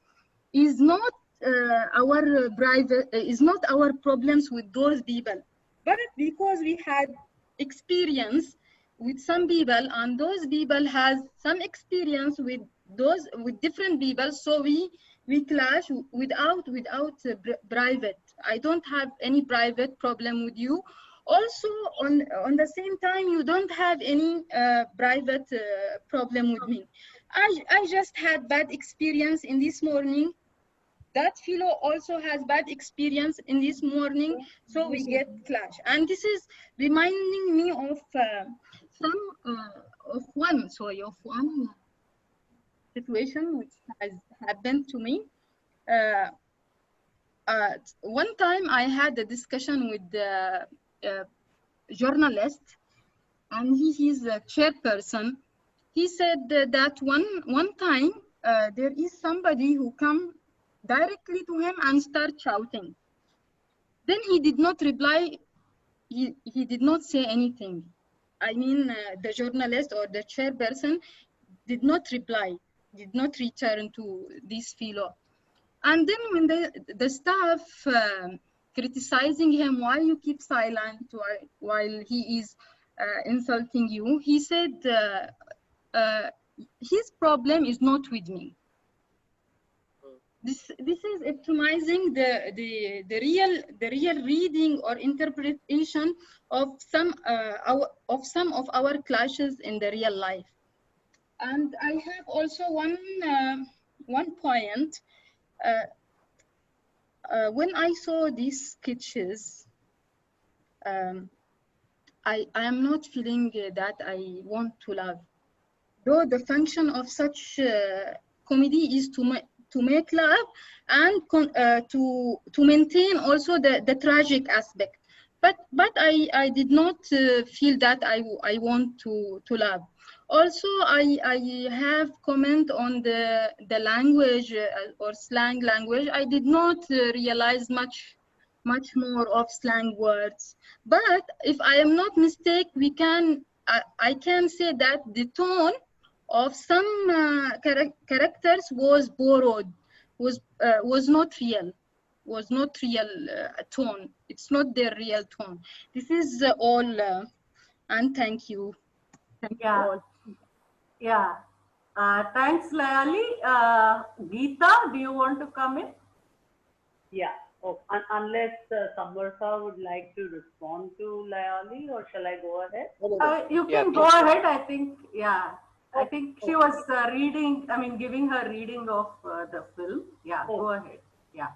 is not our problems with those people, but because we had experience with some people and those people has some experience with different people, so we clash without private. I don't have any private problem with you. Also, on the same time, you don't have any private problem with me. I just had bad experience in this morning. That fellow also has bad experience in this morning, so we get clash. And this is reminding me of one situation which has happened to me. one time I had a discussion with the journalist, and he is a chairperson. He said that one time there is somebody who come directly to him and start shouting. Then he did not reply. He did not say anything. I mean, the journalist or the chairperson did not reply, did not return to this fellow. And then when the staff criticizing him, why you keep silent while he is insulting you, he said, his problem is not with me. This is optimizing the real reading or interpretation of some of our clashes in the real life. And I have also one point. When I saw these sketches, I am not feeling that I want to laugh. Though the function of such comedy is to make laugh and to maintain also the tragic aspect. But I did not feel that I want to laugh. Also, I have comment on the language or slang language. I did not realize much more of slang words. But if I am not mistaken, I can say that the tone of some characters was borrowed, was not real, tone. It's not their real tone. This is all, and thank you. Thank you Yeah, all. yeah. Thanks, Layali. Geeta, do you want to come in? Yeah. Oh, unless Samvartha would like to respond to Layali, or shall I go ahead? You Yeah, can go please. ahead. I think, yeah. I Oh, think she okay. was reading, I mean, giving her reading of the film. Yeah, Oh, go ahead. Yeah.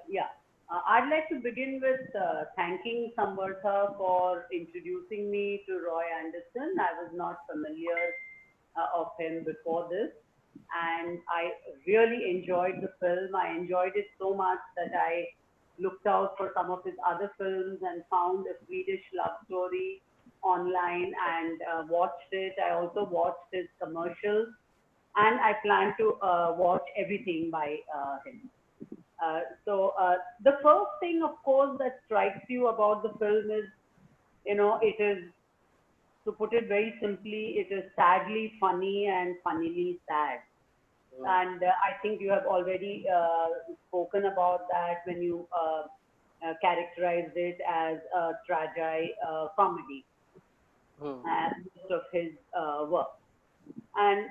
yeah. I'd like to begin with thanking Samvartha for introducing me to Roy Anderson. I was not familiar of him before this, and I really enjoyed the film. I enjoyed it so much that I looked out for some of his other films and found a Swedish love story online and watched it. I also watched his commercials, and I plan to watch everything by him. So the first thing, of course, that strikes you about the film is, it is, to put it very simply, it is sadly funny and funnily sad. And I think you have already spoken about that when you characterized it as a tragi comedy, most of his work. And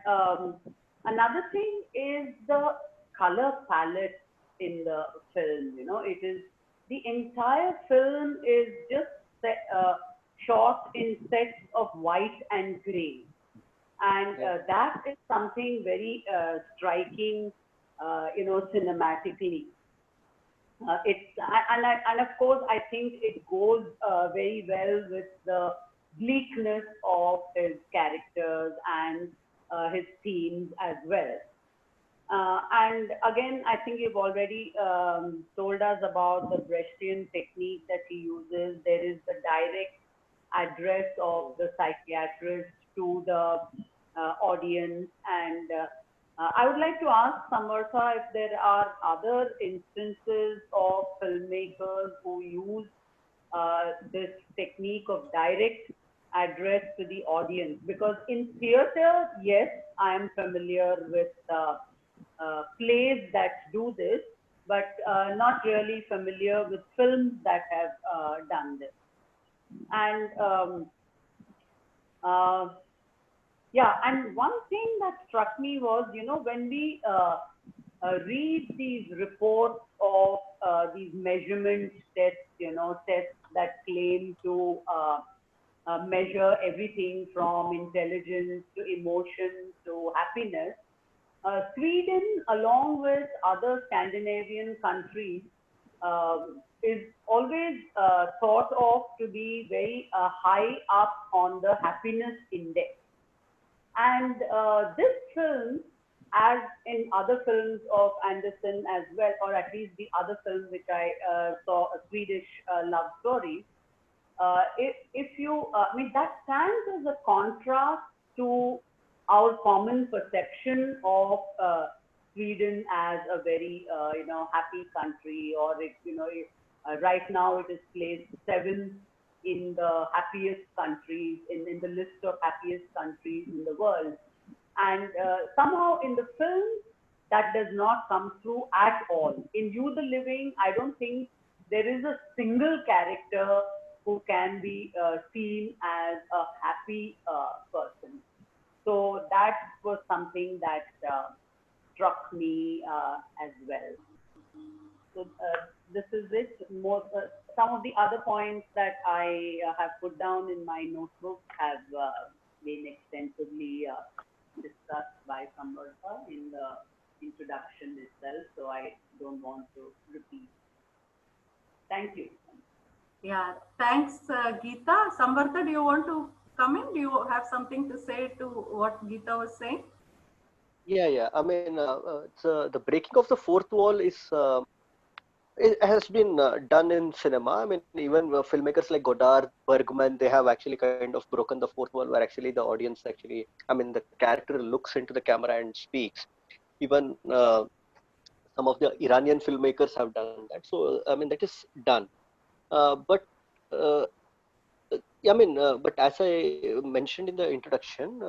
another thing is the color palette in the film. It is, the entire film is just shot in sets of white and gray, and that is something very striking, cinematically. And of course, I think it goes very well with the bleakness of his characters and his themes as well. And again, I think you've already told us about the Brechtian technique that he uses. There is the direct address of the psychiatrist to the audience. And I would like to ask Samvartha if there are other instances of filmmakers who use this technique of direct address to the audience. Because in theater, yes, I am familiar with plays that do this, but not really familiar with films that have done this. And uh, yeah, and one thing that struck me was, when we read these reports of these measurement tests, tests that claim to measure everything from intelligence to emotion to happiness, Sweden, along with other Scandinavian countries, is always thought of to be very high up on the happiness index. And this film as in other films of Anderson as well, or at least the other film which I saw, a Swedish love story, if you, I mean, that stands as a contrast to our common perception of Sweden as a very, happy country, or right now it is placed seventh in the happiest countries, in the list of happiest countries in the world. And somehow in the film, that does not come through at all. In You the Living, I don't think there is a single character who can be seen as a happy person. So that was something that struck me as well. So this is it. Some of the other points that I have put down in my notebook have been extensively discussed by Samvartha in the introduction itself, so I don't want to repeat. Thank you. Yeah, thanks, Geeta. Samvartha, do you want to come in? Do you have something to say to what Geeta was saying? Yeah. I mean, the breaking of the fourth wall is it has been done in cinema. I mean, even filmmakers like Godard, Bergman, they have actually kind of broken the fourth wall, where actually the audience actually, I mean, the character looks into the camera and speaks. Even some of the Iranian filmmakers have done that. So, I mean, that is done. But uh, I mean, but as I mentioned in the introduction,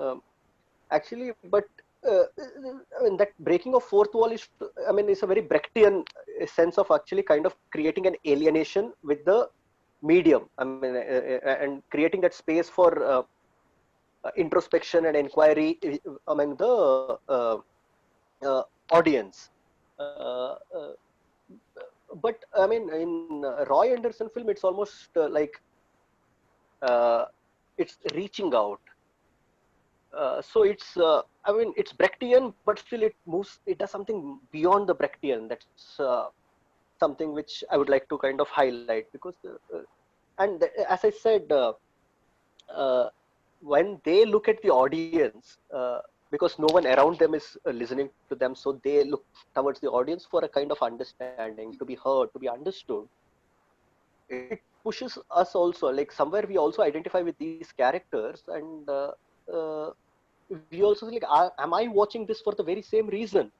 actually, but I mean, that breaking of fourth wall is, I mean, it's a very Brechtian sense of actually kind of creating an alienation with the medium. I mean, and creating that space for introspection and inquiry among the audience. Uh, uh, but I mean, in Roy Anderson film, it's almost like uh, it's reaching out. So it's, I mean, it's Brechtian, but still it moves, it does something beyond the Brechtian. That's something which I would like to kind of highlight, because, and as I said, uh, when they look at the audience, because no one around them is listening to them, so they look towards the audience for a kind of understanding, to be heard, to be understood. It pushes us also, like somewhere we also identify with these characters, and uh, we also like, am I watching this for the very same reason?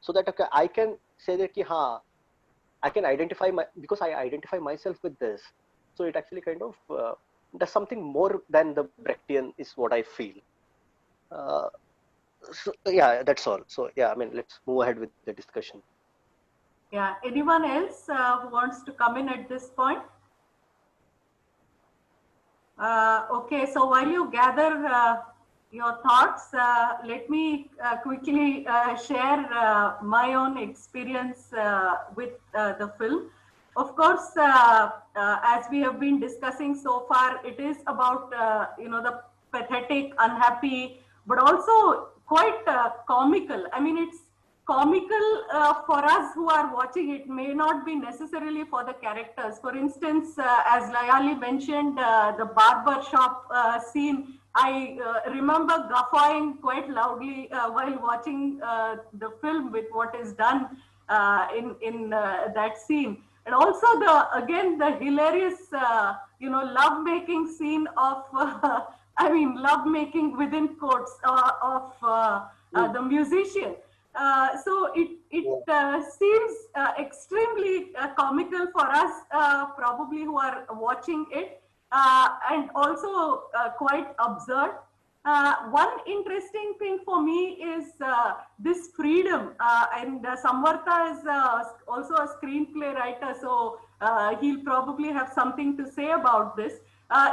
So that okay, I can say that ki, ha, I can identify because I identify myself with this. So it actually kind of does something more than the Brechtian, is what I feel. Uh, so yeah, that's all. So yeah, I mean, let's move ahead with the discussion. Yeah, anyone else who wants to come in at this point? Okay, so while you gather your thoughts, let me quickly share my own experience with the film. Of course, as we have been discussing so far, it is about the pathetic, unhappy, but also quite comical. I mean, it's comical for us who are watching. It may not be necessarily for the characters. For instance, as Layali mentioned, the barber shop scene, I remember guffawing quite loudly while watching the film with what is done in that scene. And also the hilarious love making scene of I mean love making within quotes of the musician. So it seems extremely comical for us, probably who are watching it, and also quite absurd. One interesting thing for me is this freedom, and Samvartha is also a screenplay writer, so he'll probably have something to say about this.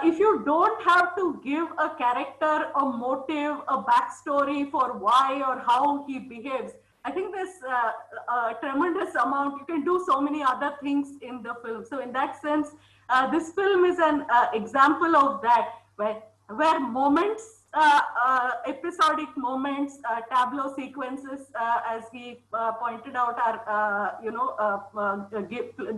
If you don't have to give a character a motive, a backstory for why or how he behaves, I think there's a tremendous amount. You can do so many other things in the film. So in that sense, this film is an example of that, where moments, episodic moments, tableau sequences, as he pointed out, are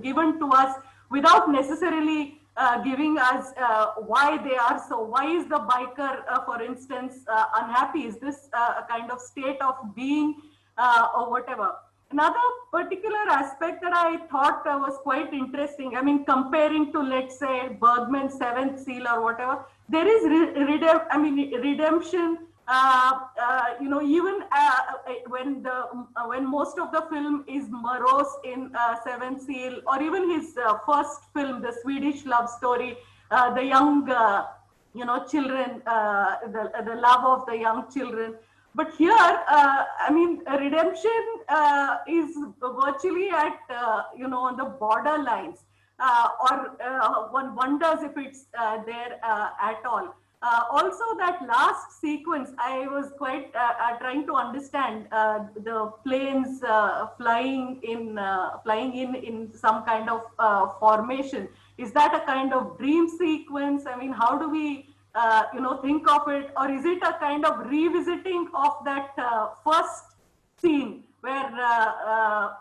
given to us without necessarily giving us why they are so. Why is the biker, for instance, unhappy? Is this a kind of state of being or whatever? Another particular aspect that I thought was quite interesting, I mean, comparing to, let's say, Bergman's Seventh Seal or whatever, there is redemption. Even when most of the film is morose in Seventh Seal, or even his first film, the Swedish love story, the young, children, the love of the young children. But here, redemption is virtually at, on the borderlines, one wonders if it's there at all. Also, that last sequence, I was quite trying to understand the planes flying in some kind of formation. Is that a kind of dream sequence? I mean, how do we think of it, or is it a kind of revisiting of that first scene where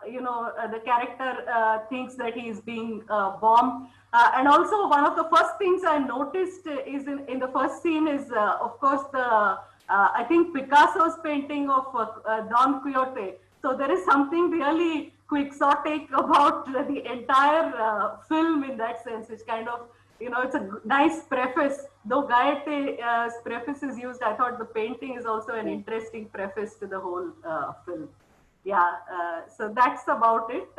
the character thinks that he is being bombed? And also, one of the first things I noticed is in the first scene is, of course, the I think Picasso's painting of Don Quixote. So there is something really quixotic about the entire film in that sense, which kind of, it's a nice preface. Though Gayete's preface is used, I thought the painting is also an interesting preface to the whole film. Yeah, so that's about it.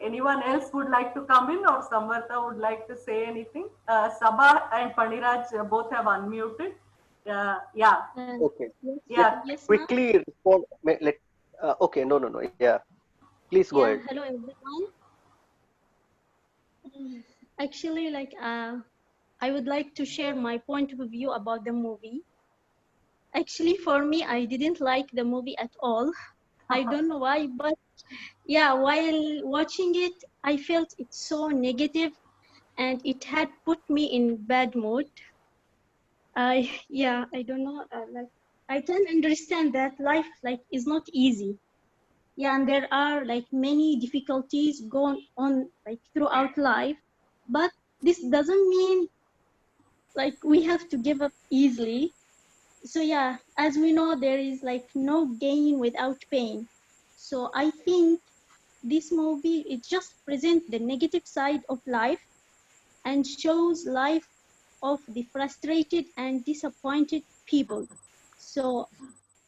Anyone else would like to come in, or Samvartha would like to say anything? Sabha and Paniraj both have unmuted. Yeah. Okay. Yeah. Yes, Quickly respond. Okay, no. Yeah. Please go ahead. Hello everyone. Actually, I would like to share my point of view about the movie. Actually, for me, I didn't like the movie at all. I don't know why, but yeah, while watching it, I felt it's so negative, and it had put me in bad mood. I don't know. I can understand that life is not easy. Yeah, and there are many difficulties going on throughout life, but this doesn't mean we have to give up easily. So yeah, as we know, there is no gain without pain. So I think this movie, it just presents the negative side of life and shows life of the frustrated and disappointed people. So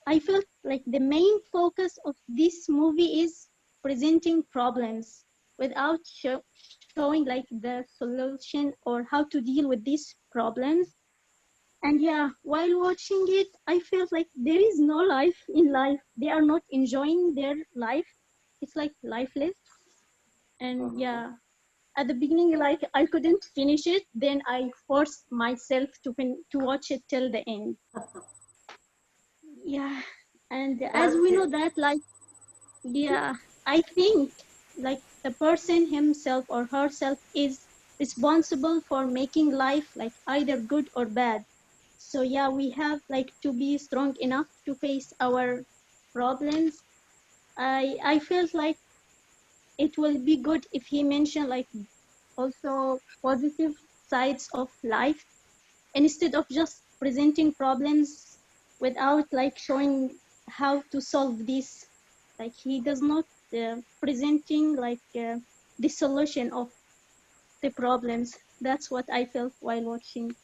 I felt like the main focus of this movie is presenting problems without showing the solution or how to deal with these problems. And yeah, while watching it, I felt like there is no life in life. They are not enjoying their life. It's lifeless. And yeah, at the beginning, I couldn't finish it. Then I forced myself to watch it till the end. Yeah, and as we know that I think the person himself or herself is responsible for making life either good or bad. So yeah, we have to be strong enough to face our problems. I felt like it will be good if he mentioned also positive sides of life instead of just presenting problems without showing how to solve this. He does not presenting the solution of the problems. That's what I felt while watching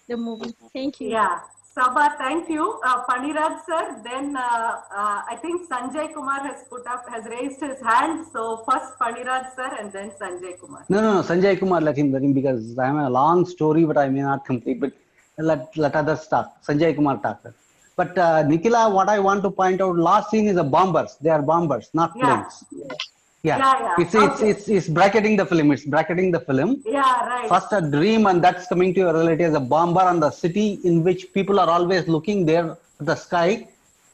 the movie. Thank you. Yeah. Sabha, thank you. Paniraj sir, then I think Sanjay Kumar has raised his hand. So first Paniraj sir and then Sanjay Kumar. No, Sanjay Kumar, let him because I have a long story, but I may not complete. But let others talk. Sanjay Kumar talk. But Nikhila, what I want to point out, last scene is a bombers. They are bombers, not planes. Yeah. It's bracketing the film. It's bracketing the film. Yeah, right. First a dream, and that's coming to your reality as a bomber on the city in which people are always looking there at the sky.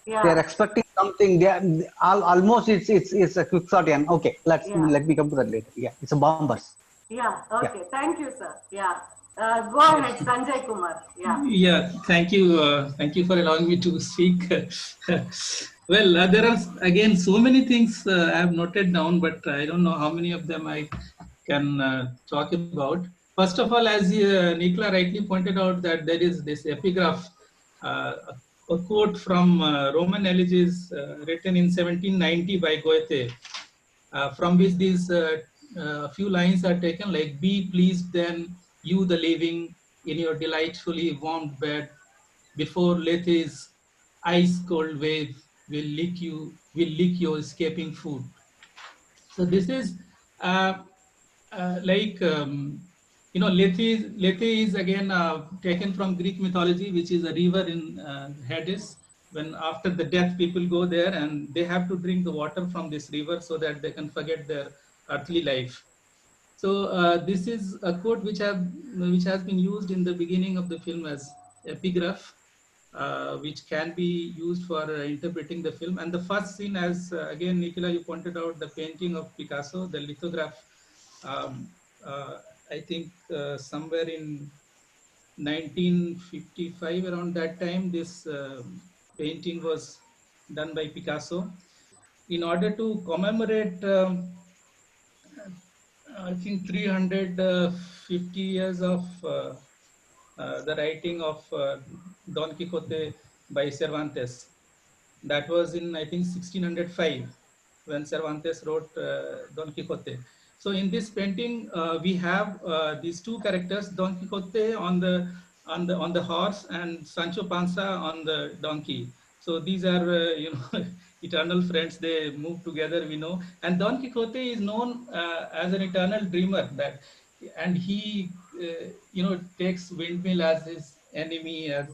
Yeah. They're expecting something. They almost it's a quixotian. Okay, let me come to that later. Yeah, it's a bombers. Yeah. Okay. Yeah. Thank you, sir. Yeah. Go ahead, Sanjay Kumar. Yeah. Yeah. Thank you. Thank you for allowing me to speak. Well, there are again so many things I have noted down, but I don't know how many of them I can talk about. First of all, as Nikla rightly pointed out, that there is this epigraph, a quote from Roman elegies written in 1790 by Goethe, from which these few lines are taken, like, "Be pleased then, you the living, in your delightfully warmed bed, before Lethe's ice cold wave will lick your escaping food." So this is uh, like Lethe is again taken from Greek mythology, which is a river in Hades. When after the death, people go there and they have to drink the water from this river so that they can forget their earthly life. So this is a quote which has been used in the beginning of the film as epigraph, which can be used for interpreting the film. And the first scene, as again Nicola, you pointed out, the painting of Picasso, the lithograph. Um, uh, I think somewhere in 1955, around that time, this painting was done by Picasso in order to commemorate. I think 350 years of the writing of Don Quixote by Cervantes. That was in, I think, 1605 when Cervantes wrote Don Quixote. So in this painting, we have these two characters, Don Quixote on the horse and Sancho Panza on the donkey. So these are eternal friends. They move together, we know. And Don Quixote is known as an eternal dreamer. And he takes windmill as his enemy, as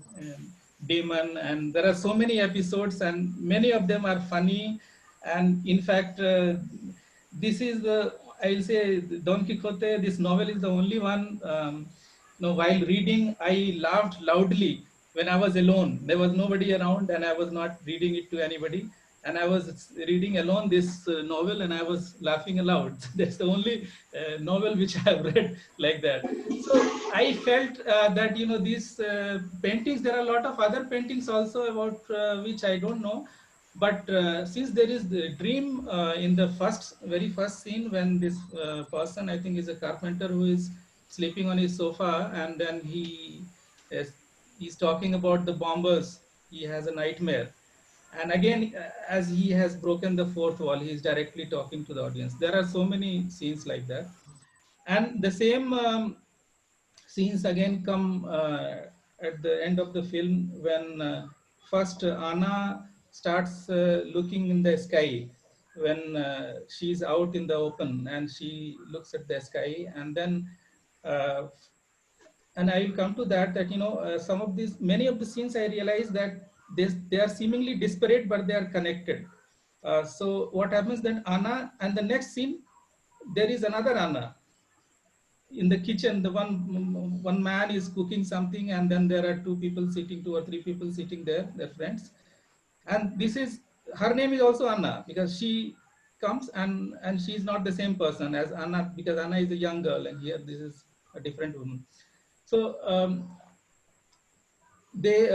demon. And there are so many episodes, and many of them are funny. And in fact, this is the, I'll say, Don Quixote, this novel is the only one, while reading, I laughed loudly when I was alone. There was nobody around and I was not reading it to anybody. And I was reading alone this novel and I was laughing aloud. That's the only novel which I have read like that. So I felt that, these paintings, there are a lot of other paintings also about which I don't know. But since there is the dream in the very first scene, when this person, I think, is a carpenter who is sleeping on his sofa, and then he's talking about the bombers. He has a nightmare, and again, as he has broken the fourth wall, he is directly talking to the audience. There are so many scenes like that, and the same scenes again come at the end of the film, when first Anna starts looking in the sky when she's out in the open and she looks at the sky, and then uh, and I will come to that some of these, many of the scenes, I realize that they are seemingly disparate, but they are connected. So what happens then, Anna, and the next scene, there is another Anna in the kitchen. The one man is cooking something, and then there are two or three people sitting there, their friends. And this is, her name is also Anna, because she comes, and she is not the same person as Anna, because Anna is a young girl, and here this is a different woman. So they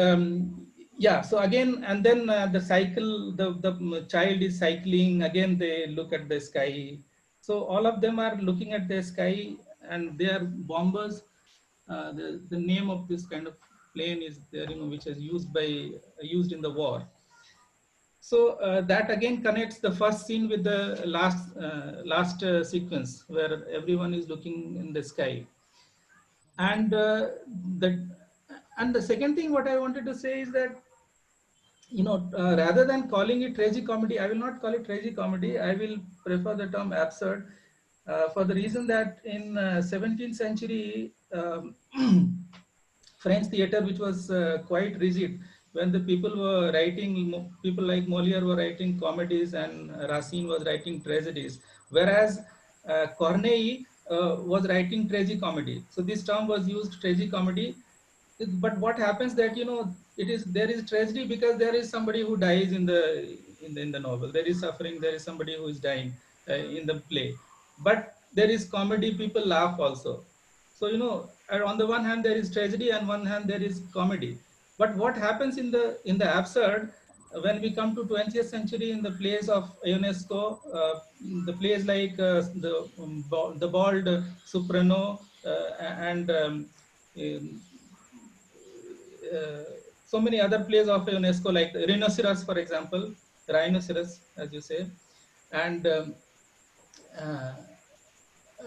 yeah, so again, and then the cycle, the child is cycling again, they look at the sky. So all of them are looking at the sky, and they are bombers. The name of this kind of plane is there, which is used in the war. So that again connects the first scene with the last sequence, where everyone is looking in the sky. And the and the second thing what I wanted to say is that, rather than calling it tragicomedy, I will not call it tragicomedy. I will prefer the term absurd, for the reason that in 17th century French theater, which was quite rigid, when the people like Molière were writing comedies and Racine was writing tragedies, whereas Corneille was writing tragicomedy. So this term was used, tragicomedy. But what happens that, there is tragedy because there is somebody who dies in the novel. There is suffering. There is somebody who is dying in the play. But there is comedy. People laugh also. So, on the one hand there is tragedy, and one hand there is comedy. But what happens in the absurd, when we come to 20th century, in the plays of Ionesco, the plays like the bald soprano, and so many other plays of UNESCO, like the Rhinoceros, for example, Rhinoceros, as you say, and uh,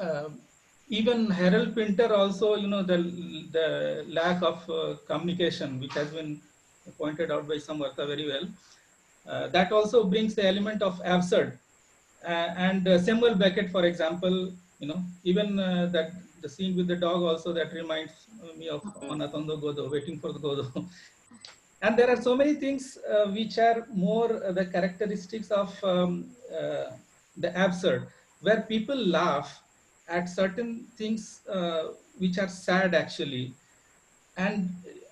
uh, even Harold Pinter also, the lack of communication, which has been pointed out by Samvartha very well, that also brings the element of absurd. And Samuel Beckett, for example, even that the scene with the dog also, that reminds me of Onatondo Godo, Waiting for the Godo. And there are so many things which are more the characteristics of the absurd, where people laugh at certain things which are sad actually, and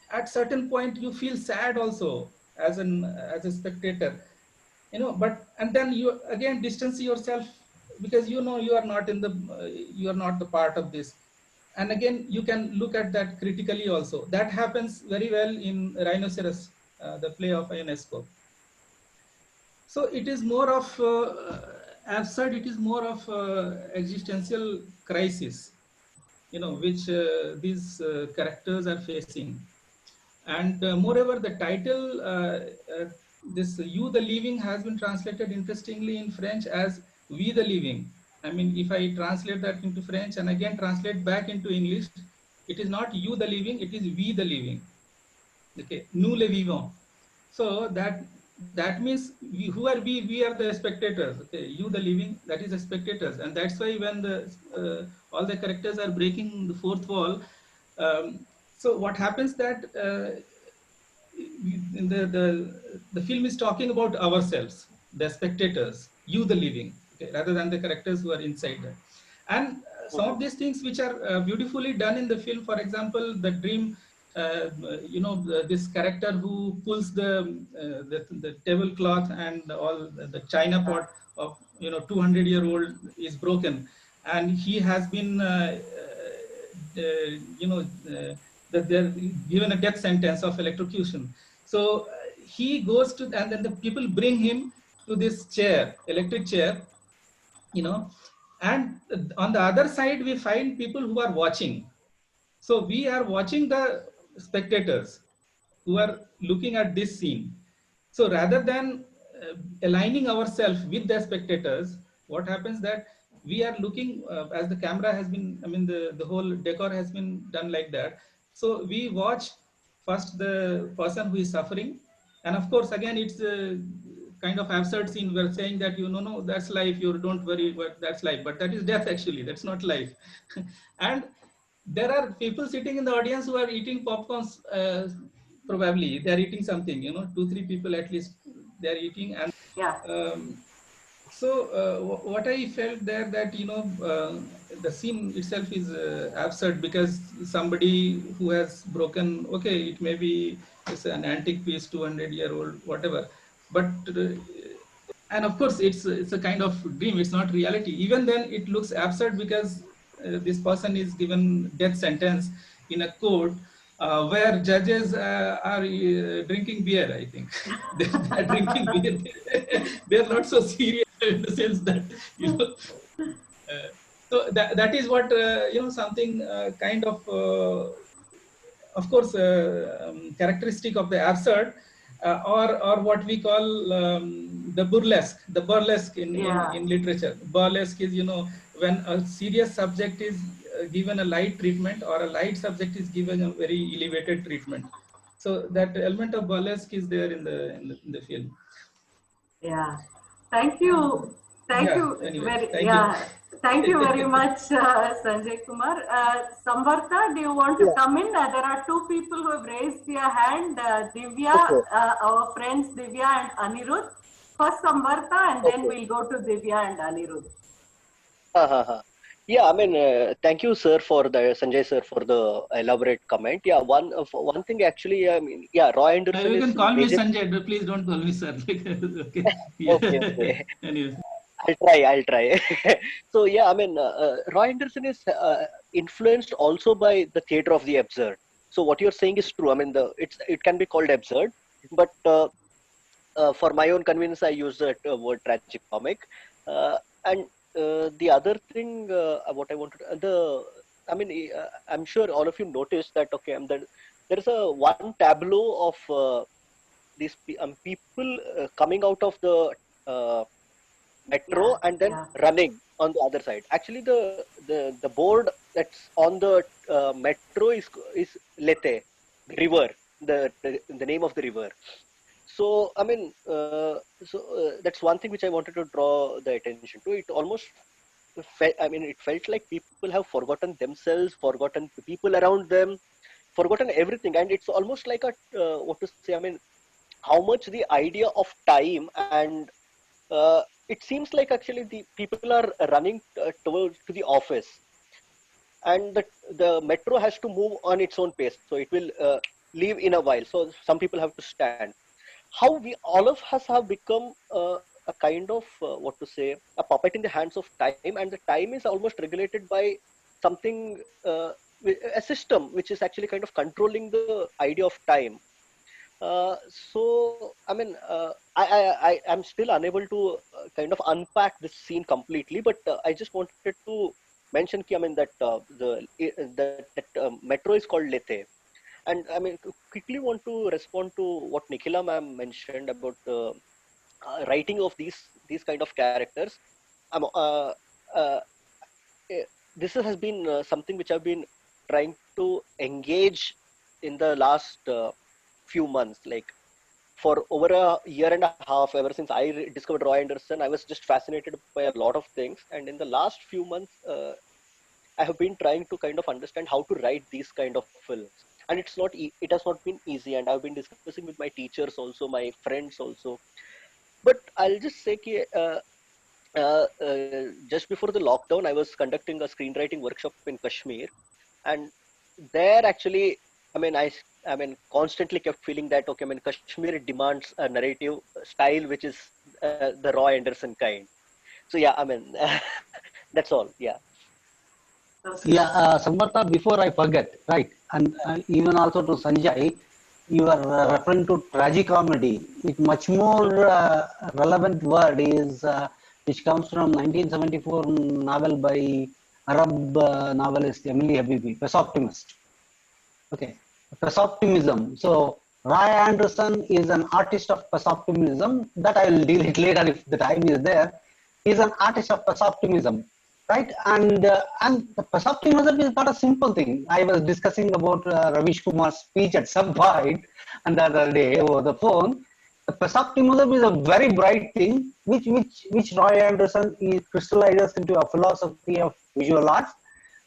at certain point you feel sad also as a spectator, but and then you again distance yourself, because you are not in the you are not the part of this, and again you can look at that critically also. That happens very well in Rhinoceros, the play of UNESCO. So it is more of absurd, it is more of existential crisis, which these characters are facing. And moreover, the title, this You the Living, has been translated interestingly in French as We the Living. I mean, if I translate that into French and again translate back into English, it is not You the Living, it is We the Living. Okay, Nous le vivons. So that means who are we? We are the spectators. Okay, you the living, that is the spectators, and that's why when the all the characters are breaking the fourth wall. So what happens that in the film is talking about ourselves, the spectators, you the living, okay, rather than the characters who are inside there. And some of these things which are beautifully done in the film, for example, the dream, this character who pulls the tablecloth and all the china pot of 200-year-old is broken, and he has been that they're given a death sentence of electrocution. So he goes to, and then the people bring him to this chair, electric chair, and on the other side we find people who are watching. So we are watching the spectators who are looking at this scene. So rather than aligning ourselves with the spectators, what happens that we are looking, as the camera has been, I mean, the whole decor has been done like that. So we watch first the person who is suffering. And of course, again, it's a kind of absurd scene. We're saying that, no, that's life. You don't worry, but that's life. But that is death, actually. That's not life. And there are people sitting in the audience who are eating popcorns. Probably they're eating something, 2-3 people at least they're eating. And Yeah. So what I felt there, that the scene itself is absurd, because somebody who has broken, okay, it may be it's an antique piece, 200-year-old, whatever, but and of course it's a kind of dream, it's not reality. Even then it looks absurd, because this person is given death sentence in a court where judges are drinking beer, I think. They're drinking beer. They're not so serious in the sense that, so that is what, something kind of course, characteristic of the absurd, or what we call the burlesque in literature. Burlesque is, when a serious subject is given a light treatment, or a light subject is given a very elevated treatment. So that element of burlesque is there in the film. Yeah. Thank you. Thank Yeah, you anyway, very thank you. Thank you very much, Sanjay Kumar. Samvartha, do you want to come in? There are two people who have raised their hand. Divya, our friends Divya and Anirudh. First Samvartha, and then we'll go to Divya and Anirudh. Yeah, I mean, thank you, sir, for the Sanjay sir for the elaborate comment. Yeah, one thing actually, I mean, yeah, Roy Anderson You is can call me major. Sanjay, but please don't call me sir. Okay. Okay, okay. Anyway. I'll try. So yeah, I mean, Roy Anderson is influenced also by the theater of the absurd. So what you're saying is true. I mean, it can be called absurd, but for my own convenience, I use the word tragicomic. And the other thing, what I wanted, I mean, I'm sure all of you noticed that. Okay, there is a one tableau of these people coming out of the uh, metro Yeah, and then yeah. running on the other side. Actually, the board that's on the metro is Lete, the river, the name of the river. So I mean, that's one thing which I wanted to draw the attention to. It almost I mean, it felt like people have forgotten themselves, forgotten the people around them, forgotten everything, and it's almost like a what to say. I mean, how much the idea of time and it seems like actually the people are running towards to the office, and the metro has to move on its own pace, so it will leave in a while, so some people have to stand. How we all of us have become a kind of what to say, a puppet in the hands of time, and the time is almost regulated by something, a system which is actually kind of controlling the idea of time. So I mean, I am still unable to kind of unpack this scene completely, but I just wanted to mention I mean that that metro is called Lethe, and I mean quickly want to respond to what Nikhila ma'am mentioned about the writing of these kind of characters. Um, uh, uh, this has been something which I've been trying to engage in the last few months, like for over a year and a half, ever since I discovered Roy Anderson. I was just fascinated by a lot of things, and in the last few months, I have been trying to kind of understand how to write these kind of films. And it has not been easy. And I've been discussing with my teachers also, my friends also. But I'll just say, just before the lockdown, I was conducting a screenwriting workshop in Kashmir, and there actually, I mean, I mean, constantly kept feeling that okay, I mean, Kashmir demands a narrative style which is the Roy Anderson kind. So yeah, I mean, that's all. Yeah. Okay. Yeah, Samvartha, before I forget, right, and even also to Sanjay, you are referring to tragicomedy. It much more relevant word is which comes from 1974 novel by Arab novelist Emily Habibi, Pessimist. Okay, pessoptimism. So Roy Anderson is an artist of pessoptimism. That I will deal it later if the time is there. He's an artist of pessoptimism, right? And the pessoptimism is not a simple thing. I was discussing about Ravish Kumar's speech at some point and the other day over the phone. The pessoptimism is a very bright thing, which Roy Anderson crystallizes into a philosophy of visual arts.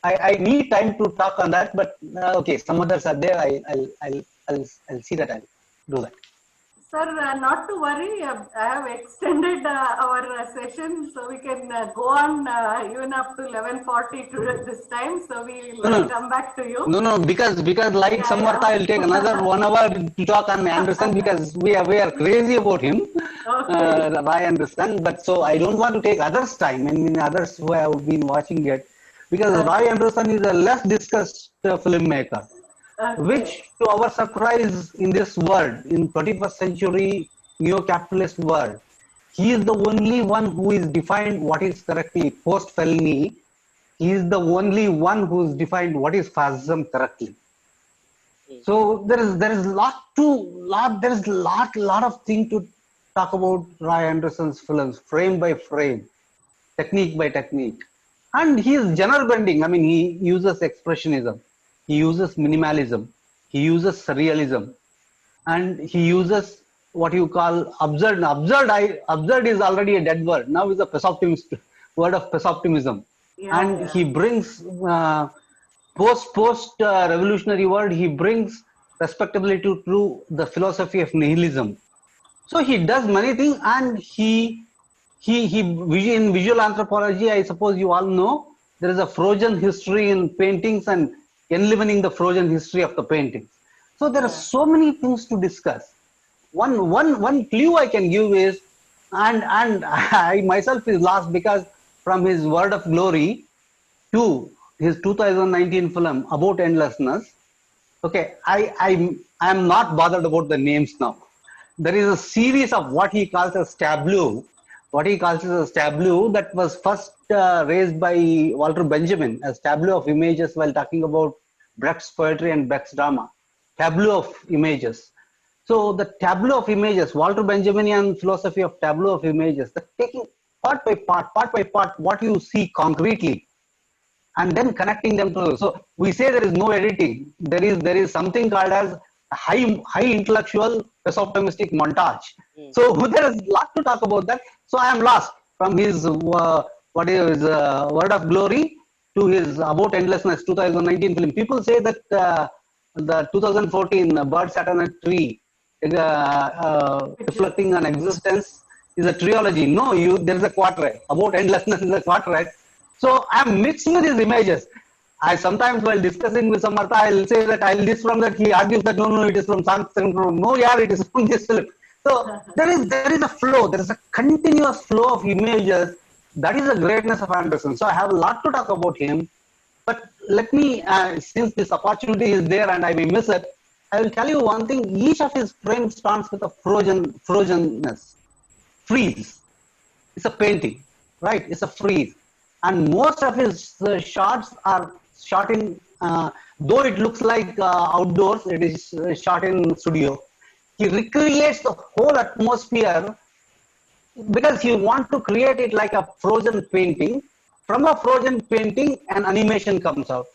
I need time to talk on that, but okay, some others are there. I'll see that I'll do that. Sir, not to worry. I have extended our session, so we can go on even up to 11:40 to this time. So we'll No, no, come back to you. no, because like Yeah, Samvartha, I'll take another 1 hour to talk on Anderson because we are crazy about him. Okay. I understand, but so I don't want to take others' time. I mean, others who have been watching it, because Okay. Roy Anderson is a less discussed filmmaker, which, Okay. to our surprise, in this world, in 21st century neo-capitalist world, he is the only one who is defined what is correctly post-Fellini. He is the only one who's defined what is fascism correctly. Mm. So there is lot of thing to talk about Roy Anderson's films, frame by frame, technique by technique, and he is genre bending. I mean, he uses expressionism, he uses minimalism, he uses surrealism, and he uses what you call absurd. Absurd is already a dead word. Now is a pesoptimist word of pesoptimism, Yeah, and yeah. he brings post revolutionary world. He brings respectability to the philosophy of nihilism. So he does many things, and he in visual anthropology, I suppose you all know, there is a frozen history in paintings and enlivening the frozen history of the paintings. So there are Yeah. so many things to discuss. One clue I can give is, and I myself is lost because from his Word of Glory to his 2019 film About Endlessness. Okay, I am not bothered about the names now. There is a series of what he calls as tableau, what he calls as a tableau that was first raised by Walter Benjamin as tableau of images while talking about Brecht's poetry and Brecht's drama. Tableau of images. So the tableau of images, Walter Benjaminian philosophy of tableau of images, that taking part by part, what you see concretely, and then connecting them to. So we say there is no editing. There is something called as high intellectual mesoptimistic montage. So there is a lot to talk about that. So I am lost from his what is Word of Glory to his About Endlessness 2019 film. People say that the 2014 Bird Sat on a Tree reflecting on existence is a trilogy. No, there is a quatrack. About Endlessness is a quatrack. So I'm mixed with these images. I sometimes, while discussing with Samvartha, I'll say that I'll this from that. He argues that no, it is from something from no, yeah, it is from this film. So there is a flow. There is a continuous flow of images. That is the greatness of Anderson. So I have a lot to talk about him. But let me, since this opportunity is there and I may miss it, I will tell you one thing. Each of his frames starts with a frozenness, freeze. It's a painting, right? It's a freeze. And most of his shots are shot in, though it looks like outdoors, it is shot in studio. He recreates the whole atmosphere because he wants to create it like a frozen painting. From a frozen painting, an animation comes out.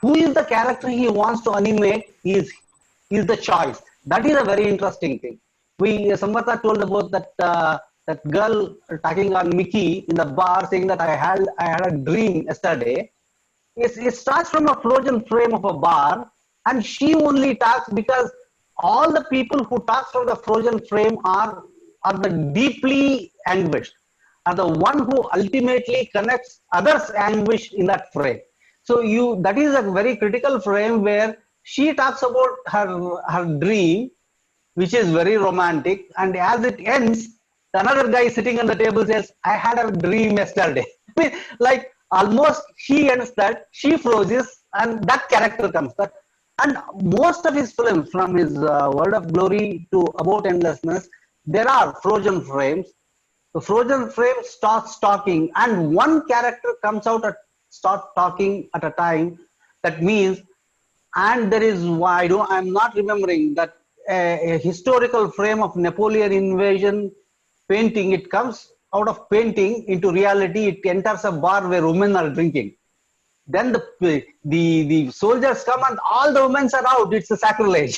Who is the character he wants to animate is the choice. That is a very interesting thing. Samvartha told about that girl talking on Mickey in the bar, saying that I had a dream yesterday. It starts from a frozen frame of a bar, and she only talks because all the people who talk from the frozen frame are the deeply anguished, are the one who ultimately connects others' anguish in that frame. So that is a very critical frame where she talks about her dream, which is very romantic, and as it ends, another guy sitting on the table says, I had a dream yesterday. Like almost she ends that, she freezes, and that character comes. And most of his films, from his Word of Glory to About Endlessness, there are frozen frames. The frozen frame starts talking, and one character comes out at start talking at a time. That means, and there is why I'm not remembering that a historical frame of Napoleon invasion painting. It comes out of painting into reality. It enters a bar where women are drinking. Then the soldiers come and all the women are out. It's a sacrilege.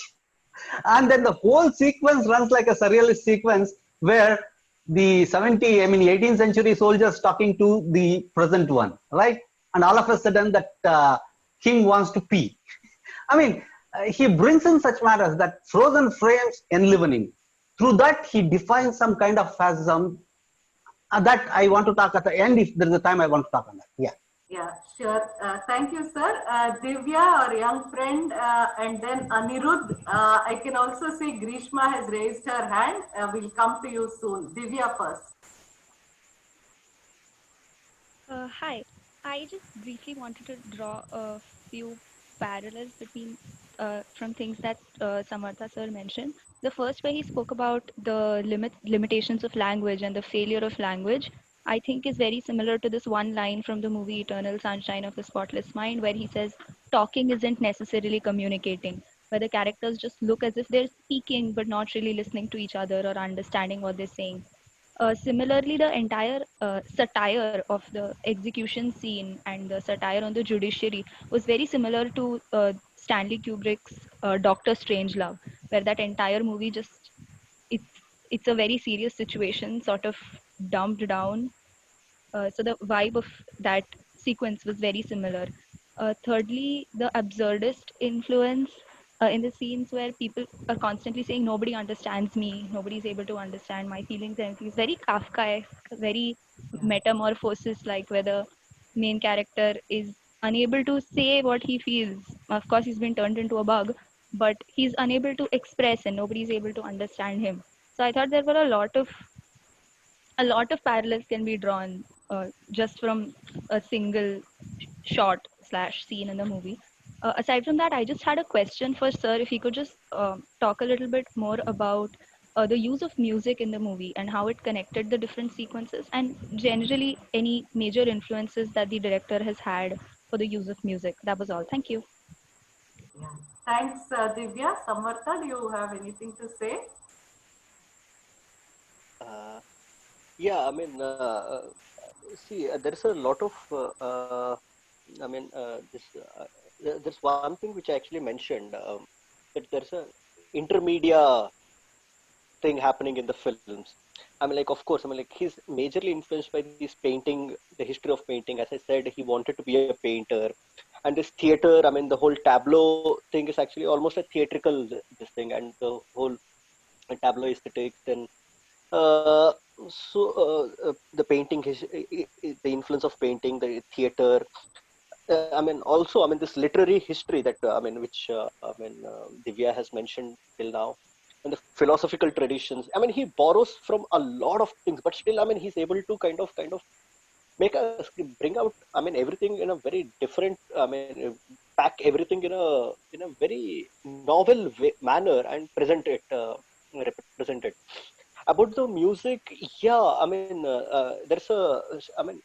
And then the whole sequence runs like a surrealist sequence where the 18th century soldiers talking to the present one, right? And all of a sudden that king wants to pee. I mean, he brings in such matters that frozen frames enlivening. Through that, he defines some kind of fascism that I want to talk at the end. If there is a time, I want to talk on that. Yeah. Yeah, sure. Thank you, sir. Divya, our young friend, and then Anirudh. I can also see Grishma has raised her hand. We'll come to you soon. Divya first. Hi. I just briefly wanted to draw a few parallels between from things that Samartha sir mentioned. The first where he spoke about the limitations of language and the failure of language, I think is very similar to this one line from the movie Eternal Sunshine of the Spotless Mind, where he says, talking isn't necessarily communicating, where the characters just look as if they're speaking but not really listening to each other or understanding what they're saying. Similarly, the entire satire of the execution scene and the satire on the judiciary was very similar to Stanley Kubrick's Doctor Strangelove, where that entire movie just it's it's a very serious situation, sort of dumbed down. So the vibe of that sequence was very similar. Thirdly, the absurdist influence in the scenes where people are constantly saying nobody understands me, nobody's able to understand my feelings and everything. It's very Kafkaesque, very metamorphosis, like where the main character is unable to say what he feels. Of course, he's been turned into a bug, but he's unable to express and nobody's able to understand him. So I thought there were a lot of parallels can be drawn just from a single shot slash scene in the movie. Aside from that, I just had a question for sir. If he could just talk a little bit more about the use of music in the movie and how it connected the different sequences, and generally any major influences that the director has had for the use of music. That was all. Thank you. Yeah. Thanks, Divya. Samvartha, do you have anything to say? Uh, yeah, I mean, see, there's a lot of, I mean, there's one thing which I actually mentioned, that there's a intermedia thing happening in the films. I mean, like, of course, I mean, like, he's majorly influenced by this painting, the history of painting. As I said, he wanted to be a painter. And this theater, I mean, the whole tableau thing is actually almost a theatrical, this thing, and the whole tableau aesthetics. Then, uh, the painting, the influence of painting, the theater. I mean, also, I mean, this literary history that, I mean, which, Divya has mentioned till now, and the philosophical traditions. I mean, he borrows from a lot of things, but still, I mean, he's able to kind of make us bring out, I mean, everything in a very different, I mean, pack everything in a very novel manner and represent it. About the music, yeah, I mean, there's a, I mean,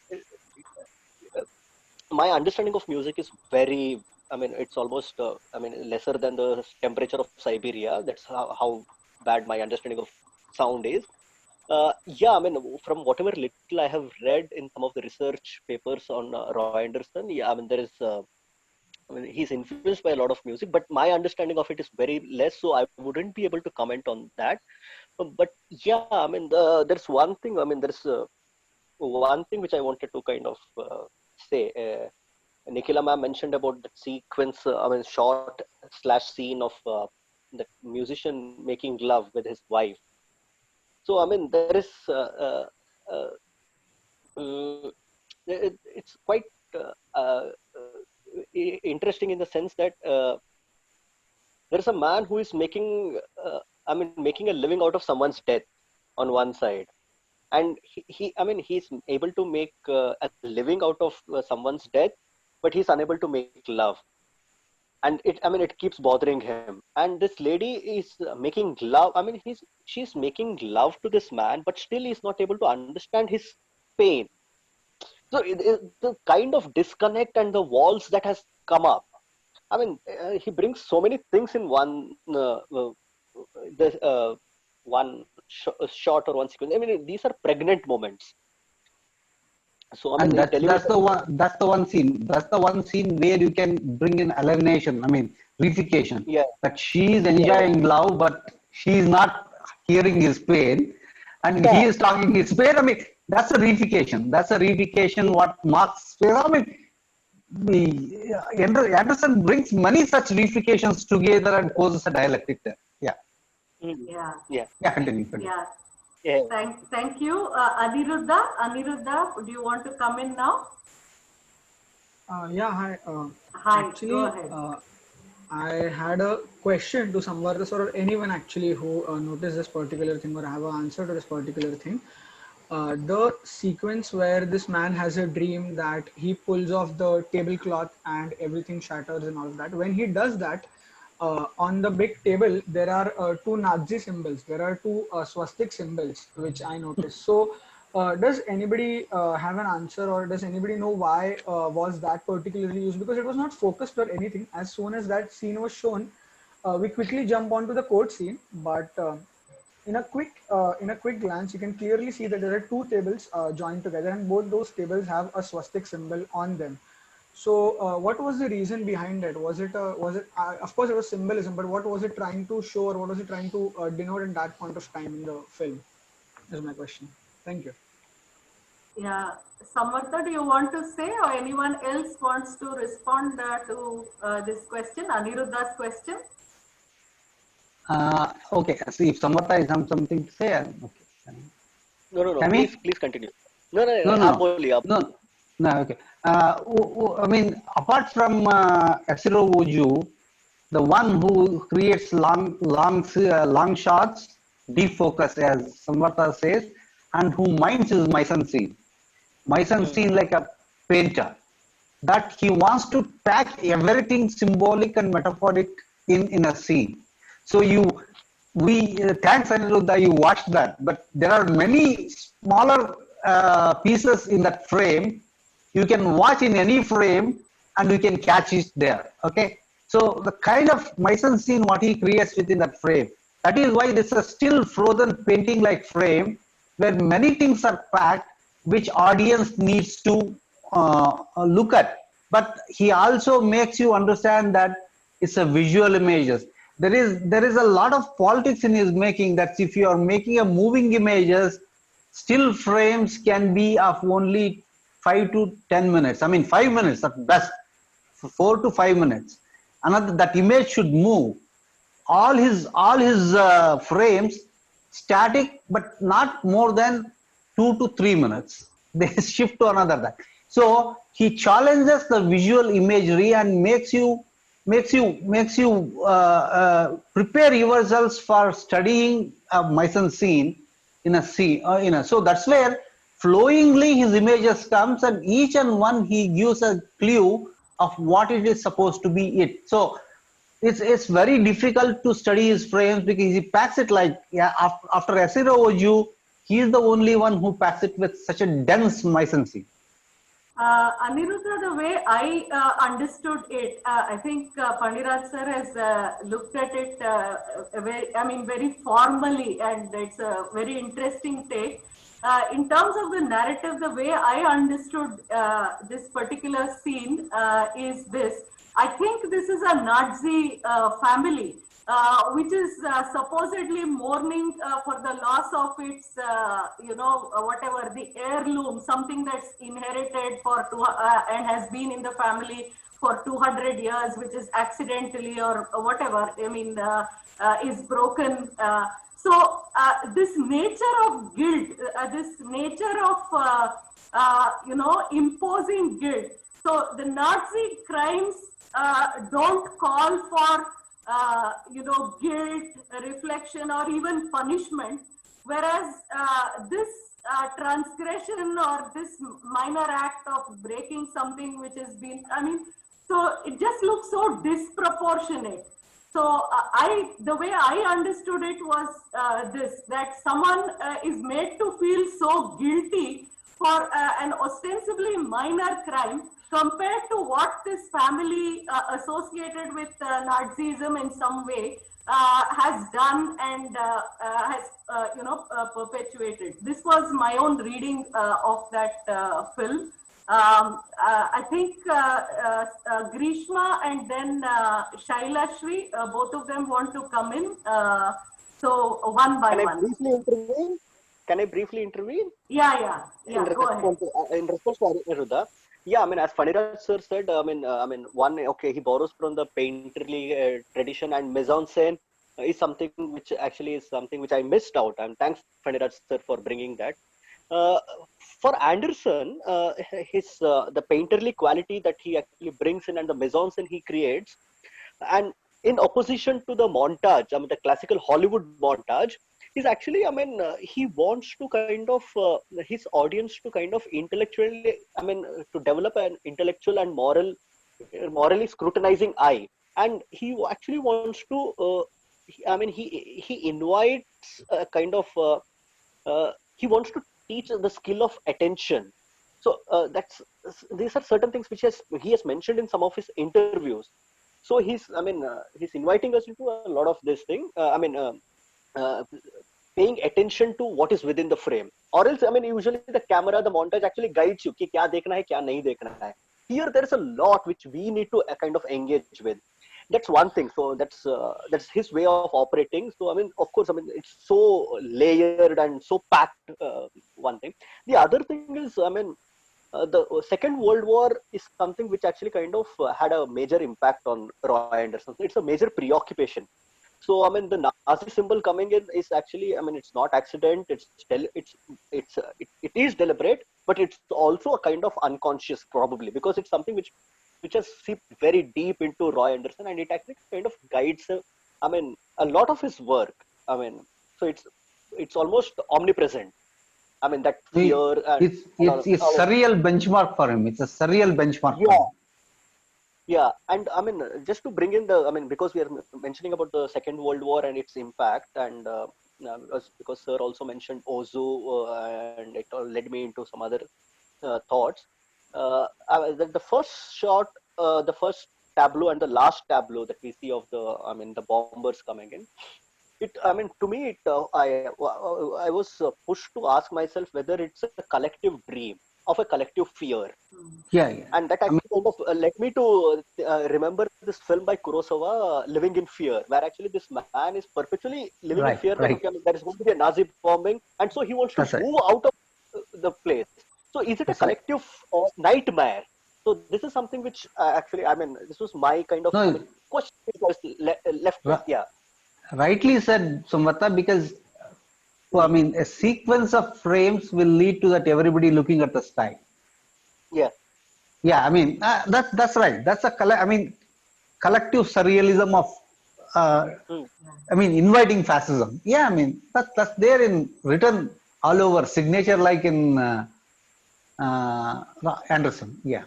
my understanding of music is very, I mean, it's almost, I mean, lesser than the temperature of Siberia. That's how bad my understanding of sound is. Yeah, I mean, from whatever little I have read in some of the research papers on Roy Anderson, yeah, I mean, there is, I mean, he's influenced by a lot of music, but my understanding of it is very less, so I wouldn't be able to comment on that. But yeah, I mean, there's one thing, I mean, there's one thing which I wanted to kind of say. Nikhila ma'am mentioned about that sequence, I mean, short slash scene of the musician making love with his wife. So, I mean, there is, uh, mm, it's quite interesting in the sense that there is a man who is making, I mean, making a living out of someone's death on one side. And I mean, he's able to make a living out of someone's death, but he's unable to make love. And it, I mean, it keeps bothering him, and this lady is making love, I mean, she's making love to this man, but still he's not able to understand his pain. So the kind of disconnect and the walls that has come up, I mean, he brings so many things in this one shot or one sequence. I mean, these are pregnant moments. So, I mean, And in television, that's the one scene. That's the one scene where you can bring in alienation. I mean, reification. yeah, That she's yeah, enjoying love, but she's not hearing his pain, and he yeah, is talking his pain. I mean, that's a reification. That's a reification. What Marx says. I mean, Anderson brings many such reifications together and poses a dialectic there. Yeah, Yeah. yeah, yeah. Continue. Yeah. yeah. Thank you. Aniruddha, do you want to come in now? Yeah, hi. Hi, go Actually, ahead. I had a question to Samvartha or anyone actually who noticed this particular thing or have an answer to this particular thing. The sequence where this man has a dream that he pulls off the tablecloth and everything shatters and all of that. When he does that, on the big table, there are two Nazi symbols. There are two swastik symbols, which I noticed. So, does anybody have an answer, or does anybody know why was that particularly used? Because it was not focused or anything. As soon as that scene was shown, we quickly jump onto the court scene. But in a quick glance, you can clearly see that there are two tables joined together, and both those tables have a swastik symbol on them. So, what was the reason behind it? Of course, it was symbolism, but what was it trying to show, or what was it trying to denote in that point of time in the film? Is my question. Thank you. Yeah. Samvartha, do you want to say, or anyone else wants to respond to this question, Aniruddha's question? Okay. See, if Samartha is something to say, okay. No, no, no. Can we? Please continue. No, no, No, no. no, Aap no. boliye, aap No, boliye. no, okay. I mean, apart from Esiro Uju, the one who creates long shots, deep focus, as Samvartha says, and who minds his mise scene. Mise scene like a painter. That he wants to pack everything symbolic and metaphoric in a scene. So thanks Aniruddha, you watched that, but there are many smaller pieces in that frame. You can watch in any frame and you can catch it there. Okay, so the kind of mise en scene what he creates within that frame, that is why this is a still frozen painting like frame where many things are packed which audience needs to look at, but he also makes you understand that it's a visual images. There is a lot of politics in his making, that if you are making a moving images, still frames can be of only 5 to 10 minutes. I mean 5 minutes at best, 4 to 5 minutes. Another, that image should move. All his frames static, but not more than 2 to 3 minutes. They shift to another. So he challenges the visual imagery and makes you prepare yourselves for studying a mise en scene in a scene. So that's where flowingly his images comes, and each and one he gives a clue of what it is supposed to be. So it's very difficult to study his frames because he packs it like, yeah, after Asira Oju, he is the only one who packs it with such a dense mise en scene. Aniruddha, the way I understood it, I think Pandiraj sir has looked at it very formally, and it's a very interesting take. In terms of the narrative, the way I understood this particular scene is this. I think this is a Nazi family which is supposedly mourning for the loss of its, whatever, the heirloom, something that's inherited for and has been in the family for 200 years, which is accidentally or whatever, is broken. This nature of guilt, this nature of, imposing guilt. So the Nazi crimes don't call for guilt, reflection, or even punishment. Whereas this transgression or this minor act of breaking something which has been, so it just looks so disproportionate. So the way I understood it was this, that someone is made to feel so guilty for an ostensibly minor crime compared to what this family associated with Nazism in some way has done and has perpetuated. This was my own reading of that film. I think Grishma and then Shaila Shri, both of them want to come in. So one by one. Can I briefly intervene? Yeah. Go ahead. In response to Aniruddha, yeah, as Paniraj sir said, he borrows from the painterly tradition, and mise-en-scène is something which actually is something which I missed out. And thanks, Paniraj sir, for bringing that. For Anderson, the painterly quality that he actually brings in and the mise-en-scène he creates, and in opposition to the montage, the classical Hollywood montage, is actually, he wants to kind of his audience to kind of intellectually, to develop an intellectual and morally scrutinizing eye, and he actually wants to, he invites a kind of, he wants to teach the skill of attention. So these are certain things which he has mentioned in some of his interviews. So he's inviting us into a lot of this thing. Paying attention to what is within the frame, or else usually the camera, the montage actually guides you ki kya dekhna hai, kya nahi dekhna hai. Here there is a lot which we need to kind of engage with. That's one thing. So that's his way of operating. So of course, it's so layered and so packed. One thing. The other thing is, the Second World War is something which actually kind of had a major impact on Roy Anderson. It's a major preoccupation. So the Nazi symbol coming in is actually, it's not accident. It is deliberate, but it's also a kind of unconscious, probably, because it's something which has seeped very deep into Roy Anderson, and it actually kind of guides a lot of his work. So it's almost omnipresent. That fear and it's surreal benchmark for him. It's a surreal benchmark. Yeah. Yeah, and I mean, just to bring in the, I mean, because we are mentioning about the Second World War and its impact, and because Sir also mentioned Ozu, and it all led me into some other thoughts. The first shot, the first tableau and the last tableau that we see of the, I mean, the bombers coming in. It, I mean, to me, I was pushed to ask myself whether it's a collective dream of a collective fear, Yeah, yeah. and that I mean, actually kind of led me to remember this film by Kurosawa, Living in Fear, where actually this man is perpetually living in right, fear that right. okay, I mean, there is going to be a Nazi bombing, and so he wants to That's right. move out of the place. So is it a That's right. collective nightmare? So this is something which actually, I mean, this was my kind of, I No, mean, question which I was left with. ri- Yeah. rightly said, Samvartha, because I Hmm. mean, a sequence of frames will lead to that everybody looking at the sky. Yeah. Yeah, I mean, that's right. That's a I mean, collective surrealism of, uh, Hmm. I mean, inviting fascism. Yeah, I mean, that's there in written all over, signature like in Anderson. Yeah.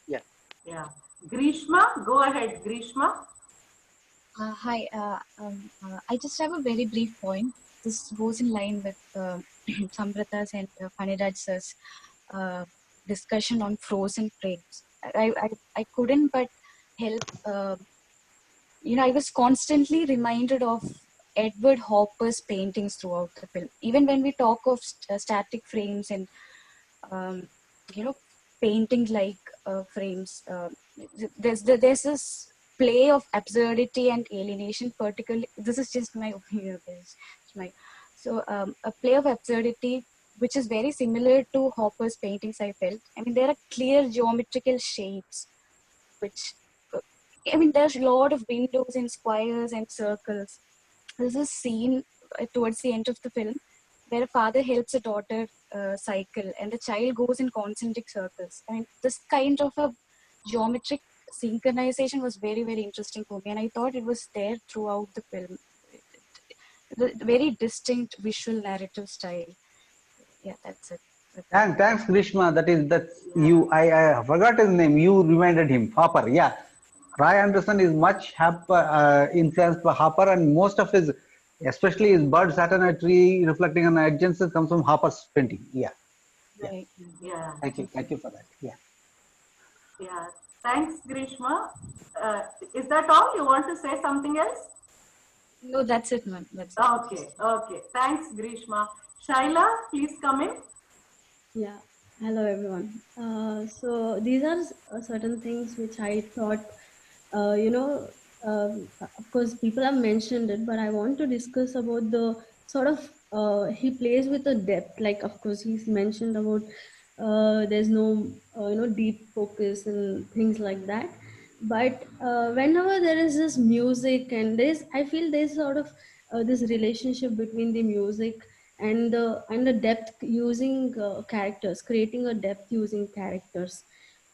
Yeah. Yeah. Grishma, go ahead, Grishma. Hi, I just have a very brief point. This goes in line with Samvrata's and Paniraj's uh, discussion on frozen frames. I couldn't but help, I was constantly reminded of Edward Hopper's paintings throughout the film. Even when we talk of static frames and, um, you know, painting like frames, there's this play of absurdity and alienation. Particularly, this is just my opinion. Okay? It's my a play of absurdity which is very similar to Hopper's paintings. I felt. I mean, there are clear geometrical shapes which. I mean, there's a lot of windows and squares and circles. There's a scene towards the end of the film where a father helps a daughter cycle and the child goes in concentric circles. I mean, this kind of a geometric synchronization was very, very interesting for me, and I thought it was there throughout the film. The very distinct visual narrative style. Yeah, that's it. Thanks, Grishma. That's Yeah. you. I forgot his name. You reminded him. Hopper. Yeah. Roy Anderson is much influenced by Hopper, and most of his, especially his bird sat on a tree reflecting on the adjacent, comes from Hopper's painting. Yeah, yeah. Right. Yeah. Thank you for that. Yeah. Yeah. Thanks, Grishma. Is that all? You want to say something else? No, that's it, man. That's it. Okay. Okay. Thanks, Grishma. Shaila, please come in. Yeah, hello everyone. So these are certain things which I thought, you know, of course people have mentioned it, but I want to discuss about the sort of he plays with a depth. Like, of course, he's mentioned about there's no, deep focus and things like that. But whenever there is this music and I feel there's sort of this relationship between the music and the depth using characters, creating a depth using characters.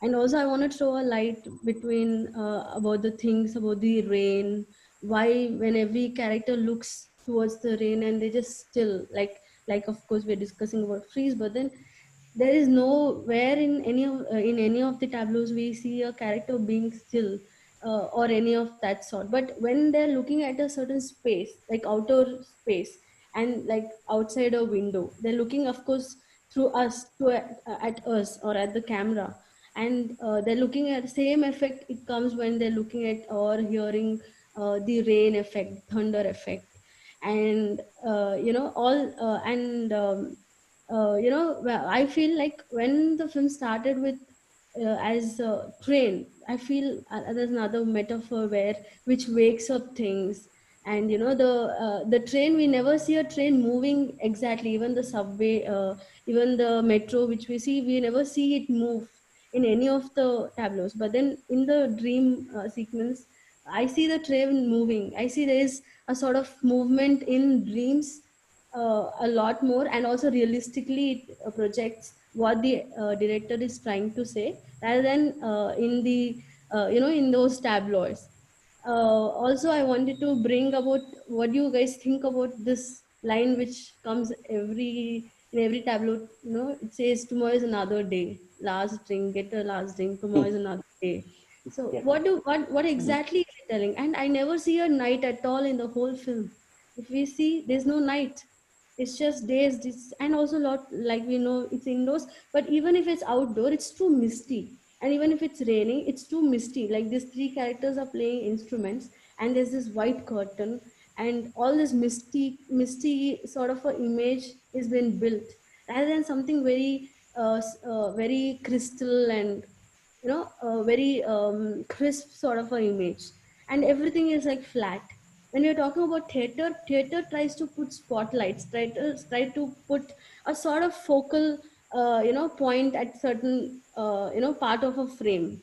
And also I want to throw a light between about the things about the rain, why when every character looks towards the rain and they just still like of course we're discussing about freeze, but then there is nowhere in any of the tableaus we see a character being still or any of that sort. But when they're looking at a certain space, like outer space, and like outside a window, they're looking of course through us at us or at the camera, and they're looking at the same effect it comes when they're looking at or hearing the rain effect, thunder effect, and all well, I feel like when the film started with as a train, I feel there's another metaphor where which wakes up things. And the train, we never see a train moving exactly. Even the subway, even the metro which we see, we never see it move in any of the tableaus. But then in the dream sequence, I see the train moving. I see there is a sort of movement in dreams a lot more, and also realistically it projects what the director is trying to say rather than in the in those tabloids. Also I wanted to bring about what you guys think about this line which comes in every tableau. It says tomorrow is another day, last drink, get a last drink, tomorrow is another day. So Yeah. what exactly is it telling? And I never see a night at all in the whole film. If we see, there's no night. It's just days. And also lot, like we know it's indoors, but even if it's outdoor, it's too misty. And even if it's raining, it's too misty. Like these three characters are playing instruments, and there's this white curtain, and all this misty sort of a image is been built, rather than something very crystal and a very crisp sort of a image. And everything is like flat. When we're talking about theater tries to put spotlights, try to put a sort of focal point at certain part of a frame,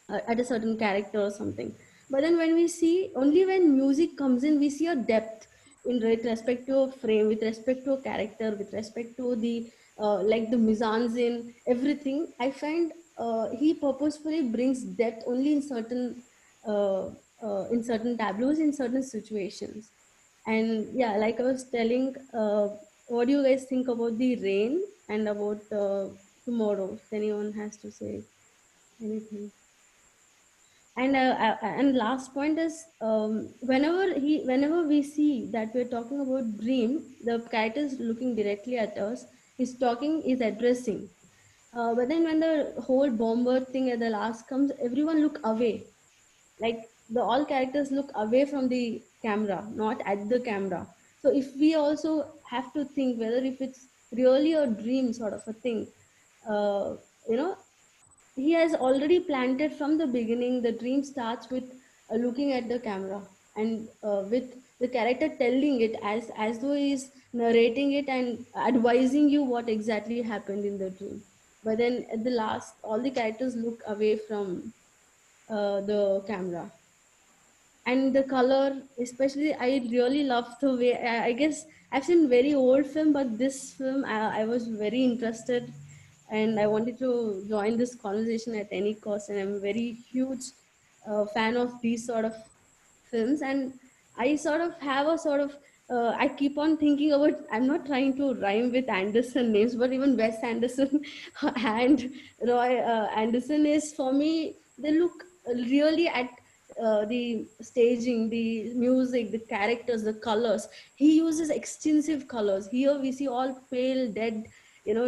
at a certain character or something. But then when we see, only when music comes in, we see a depth in with respect to a frame, with respect to a character, with respect to the like the mise-en-scène, everything. I find he purposefully brings depth only uh, in certain tableaus, in certain situations. And yeah, like I was telling, what do you guys think about the rain and about tomorrow? If anyone has to say anything. And last point is, whenever we see that we're talking about dream, the character is looking directly at us. He's talking, is addressing. But then when the whole bomber thing at the last comes, everyone look away. Like the all characters look away from the camera, not at the camera. So if we also have to think whether if it's really a dream sort of a thing, uh, you know he has already planted from the beginning. The dream starts with looking at the camera, and with the character telling it as though he's narrating it and advising you what exactly happened in the dream. But then at the last, all the characters look away from the camera. And the color, especially, I really love the way, I guess I've seen very old film, but this film, I was very interested, and I wanted to join this conversation at any cost. And I'm very huge fan of these sort of films. And I sort of have a sort of I keep on thinking about, I'm not trying to rhyme with Anderson names, but even Wes Anderson and Roy Anderson is, for me, they look really at the staging, the music, the characters, the colors. He uses extensive colors. Here we see all pale, dead,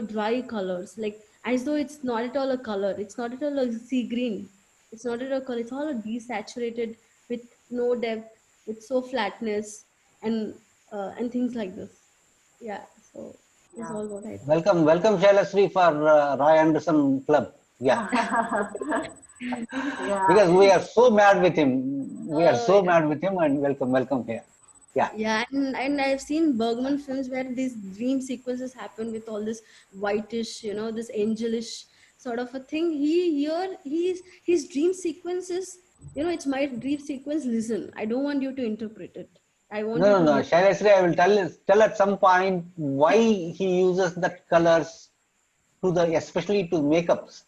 dry colors, like as though it's not at all a color. It's not at all a sea green. It's not at all a color. It's all a desaturated with no depth, with so flatness, and things like this. Yeah. So this is Yeah. all what I. Welcome, Shailashri, for Roy Anderson Club. Yeah, Yeah. because we are so mad with him. We are Oh so yeah. mad with him, and welcome here. Yeah. Yeah, and I've seen Bergman films where these dream sequences happen with all this whitish, this angelish sort of a thing. His dream sequences, it's my dream sequence. Listen, I don't want you to interpret it. I want you No, to no, no. look. Shailashri, I will tell at some point why he uses that colors to the, especially to makeups,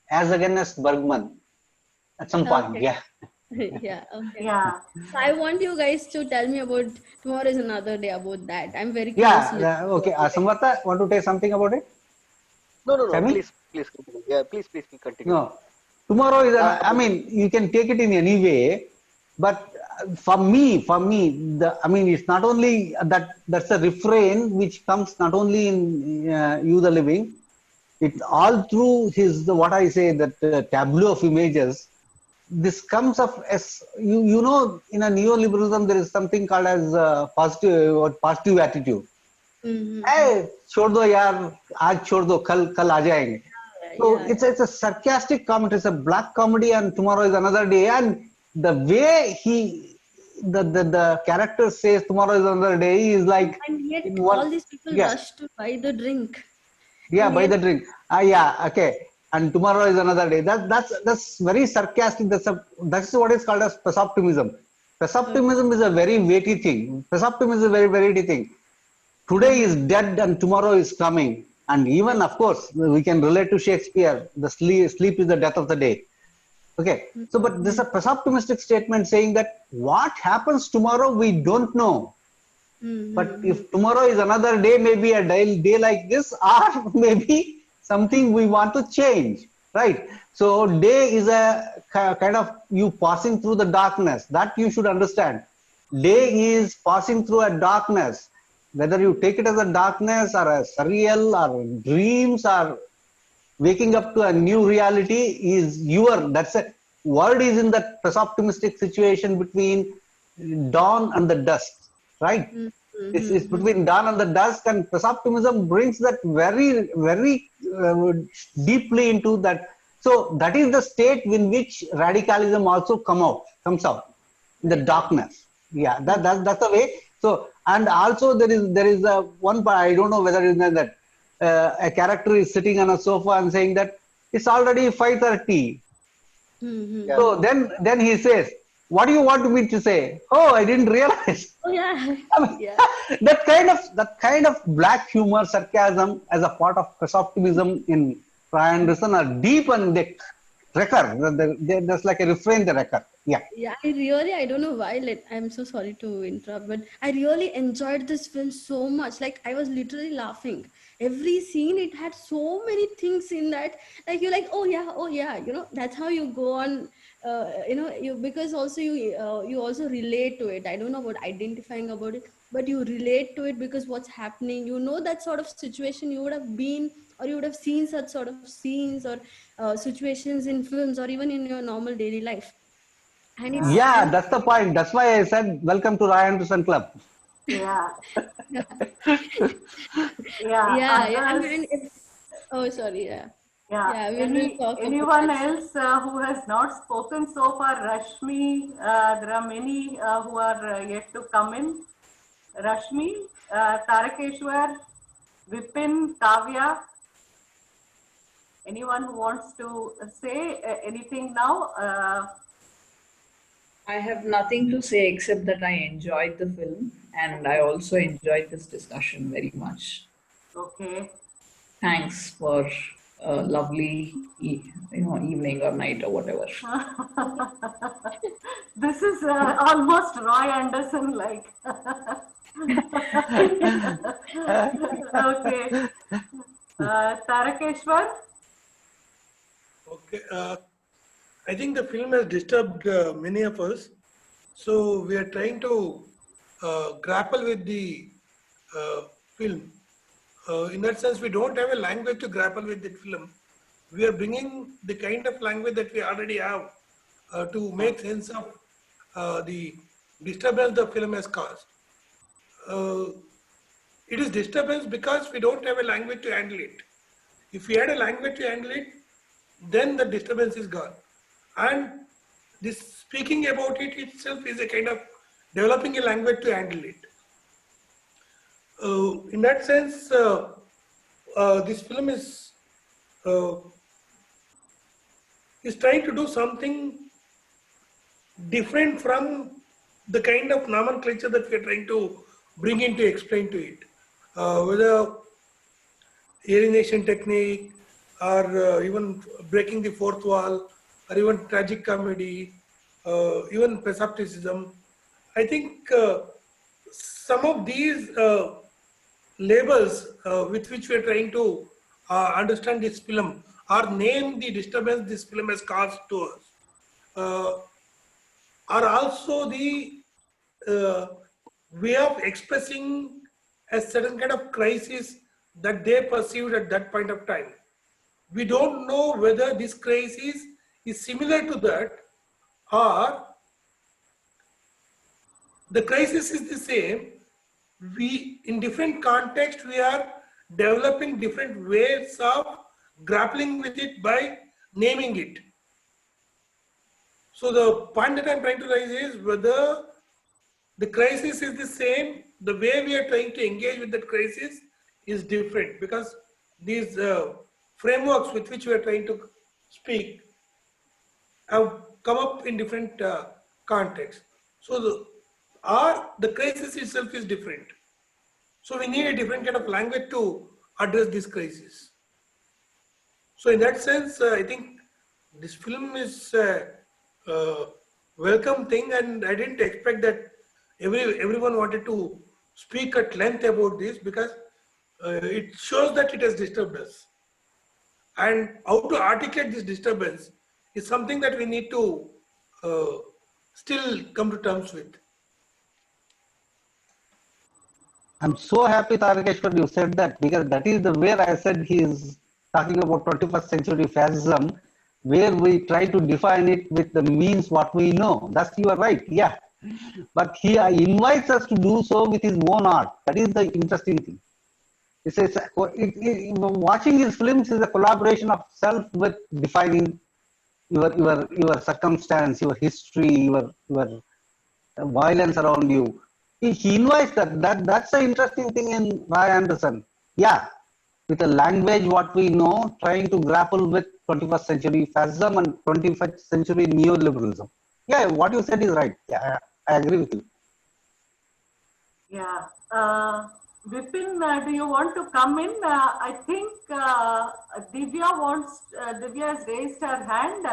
as against Bergman. At some point, Okay. yeah. Yeah. Okay. Yeah. So I want you guys to tell me about tomorrow is another day, about that. I'm very curious to Yeah, listen to okay. what you guys. Samvartha, want to say something about it? No. Sami? Please continue. Yeah, please continue. No. Tomorrow is, I Uh, mean, you can take it in any way, but it's not only that's a refrain which comes not only in You the Living, it's all through what I say, that tableau of images. This comes of as in a neoliberalism there is something called as positive attitude. Mm-hmm. Hey, छोड़ दो यार, आज छोड़ दो, कल आ जाएंगे. So Yeah. it's a sarcastic comedy, it's a black comedy, and tomorrow is another day. And the way the character says tomorrow is another day is like And yet in one, all these people yeah, rush to buy the drink. yeah, And buy yet, the drink. Yeah, okay. And tomorrow is another day. That's very sarcastic. That's what is called as pesoptimism. Pesoptimism is a very weighty thing. Pesoptimism is a very weighty thing. Today is dead and tomorrow is coming. And even, of course, we can relate to Shakespeare. The sleep is the death of the day. Okay. So, but this is a pesoptimistic statement saying that what happens tomorrow, we don't know. But if tomorrow is another day, maybe a day like this, or maybe something we want to change, right? So day is a kind of you passing through the darkness, that you should understand. Day is passing through a darkness, whether you take it as a darkness or a surreal or dreams or waking up to a new reality, is your, that's a word, is in that optimistic situation between dawn and the dusk, right? It's between dawn and the dusk, and optimism brings that very, very deeply into that. So that is the state in which radicalism also comes out in the darkness. Yeah, that's the way. So, and also there is a one part, I don't know whether you know that a character is sitting on a sofa and saying that it's already 5:30. Yeah. So then he says, what do you want me to say? Oh, I didn't realize. Oh yeah, I mean, yeah, that kind of black humor, sarcasm as a part of optimism in Ryan Anderson are deep, and they recur. There's like a refrain they recur. Yeah. yeah. I don't know why. Like, I'm so sorry to interrupt, but I really enjoyed this film so much. Like, I was literally laughing every scene. It had so many things in that. Like, you're like, oh yeah. That's how you go on. You, because also you also relate to it. I don't know about identifying about it, but you relate to it because what's happening. That sort of situation you would have been, or you would have seen such sort of scenes or situations in films or even in your normal daily life. And it's Yeah, and that's the point. That's why I said welcome to Ryan Anderson Club. Yeah. yeah, Yeah. yeah. I Others. mean, oh, sorry, yeah, Yeah. yeah. We'll talk about Anyone that. else who has not spoken so far? Rashmi. There are many who are yet to come in. Rashmi, Tarakeshwar, Vipin, Kavya. Anyone who wants to say anything now? I have nothing to say except that I enjoyed the film and I also enjoyed this discussion very much. Okay. Thanks for a lovely evening or night or whatever. This is almost Roy Anderson like. Okay. Tarakeshwar? Okay. I think the film has disturbed many of us. So we are trying to grapple with the film. In that sense, we don't have a language to grapple with the film. We are bringing the kind of language that we already have to make sense of the disturbance the film has caused. It is disturbance because we don't have a language to handle it. If we had a language to handle it, then the disturbance is gone. And this speaking about it itself is a kind of developing a language to handle it. In that sense, this film is trying to do something different from the kind of nomenclature that we are trying to bring in to explain to it. Whether alienation technique or even breaking the fourth wall or even tragic comedy, even presupticism. I think some of these labels with which we are trying to understand this film or name the disturbance this film has caused to us are also the way of expressing a certain kind of crisis that they perceived at that point of time. We don't know whether this crisis is similar to that or the crisis is the same. We, in different contexts, we are developing different ways of grappling with it by naming it. So the point that I'm trying to raise is whether the crisis is the same, the way we are trying to engage with that crisis is different because these frameworks with which we are trying to speak have come up in different contexts. So the crisis itself is different. So we need a different kind of language to address this crisis. So in that sense, I think this film is a welcome thing, and I didn't expect that everyone wanted to speak at length about this because it shows that it has disturbed us. And how to articulate this disturbance is something that we need to still come to terms with. I'm so happy, Tarakeshwar, you said that, because that is the where I said he is talking about 21st century fascism, where we try to define it with the means what we know. That's, you are right, yeah. But he invites us to do so with his own art. That is the interesting thing. Watching his films is a collaboration of self with defining your circumstance, your history, your violence around you. He invites that. That's the interesting thing in Roy Anderson. Yeah, with a language what we know, trying to grapple with 21st century fascism and 21st century neoliberalism. Yeah, what you said is right. Yeah, I agree with you. Yeah. Vipin, do you want to come in? I think Divya has raised her hand.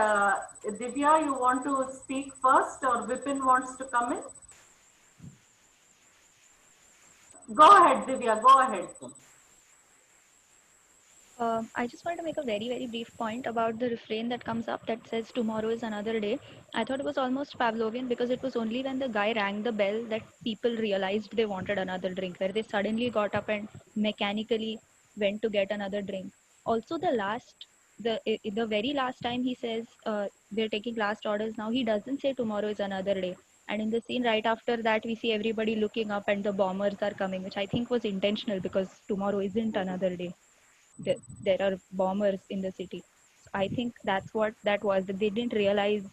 Divya, you want to speak first, or Vipin wants to come in? Go ahead, Divya, go ahead. I just wanted to make a very, very brief point about the refrain that comes up that says tomorrow is another day. I thought it was almost Pavlovian because it was only when the guy rang the bell that people realized they wanted another drink, where they suddenly got up and mechanically went to get another drink. Also, the very last time he says we're taking last orders now, he doesn't say tomorrow is another day. And in the scene right after that, we see everybody looking up and the bombers are coming, which I think was intentional because tomorrow isn't another day. There are bombers in the city. So I think that's what that was, that they didn't realize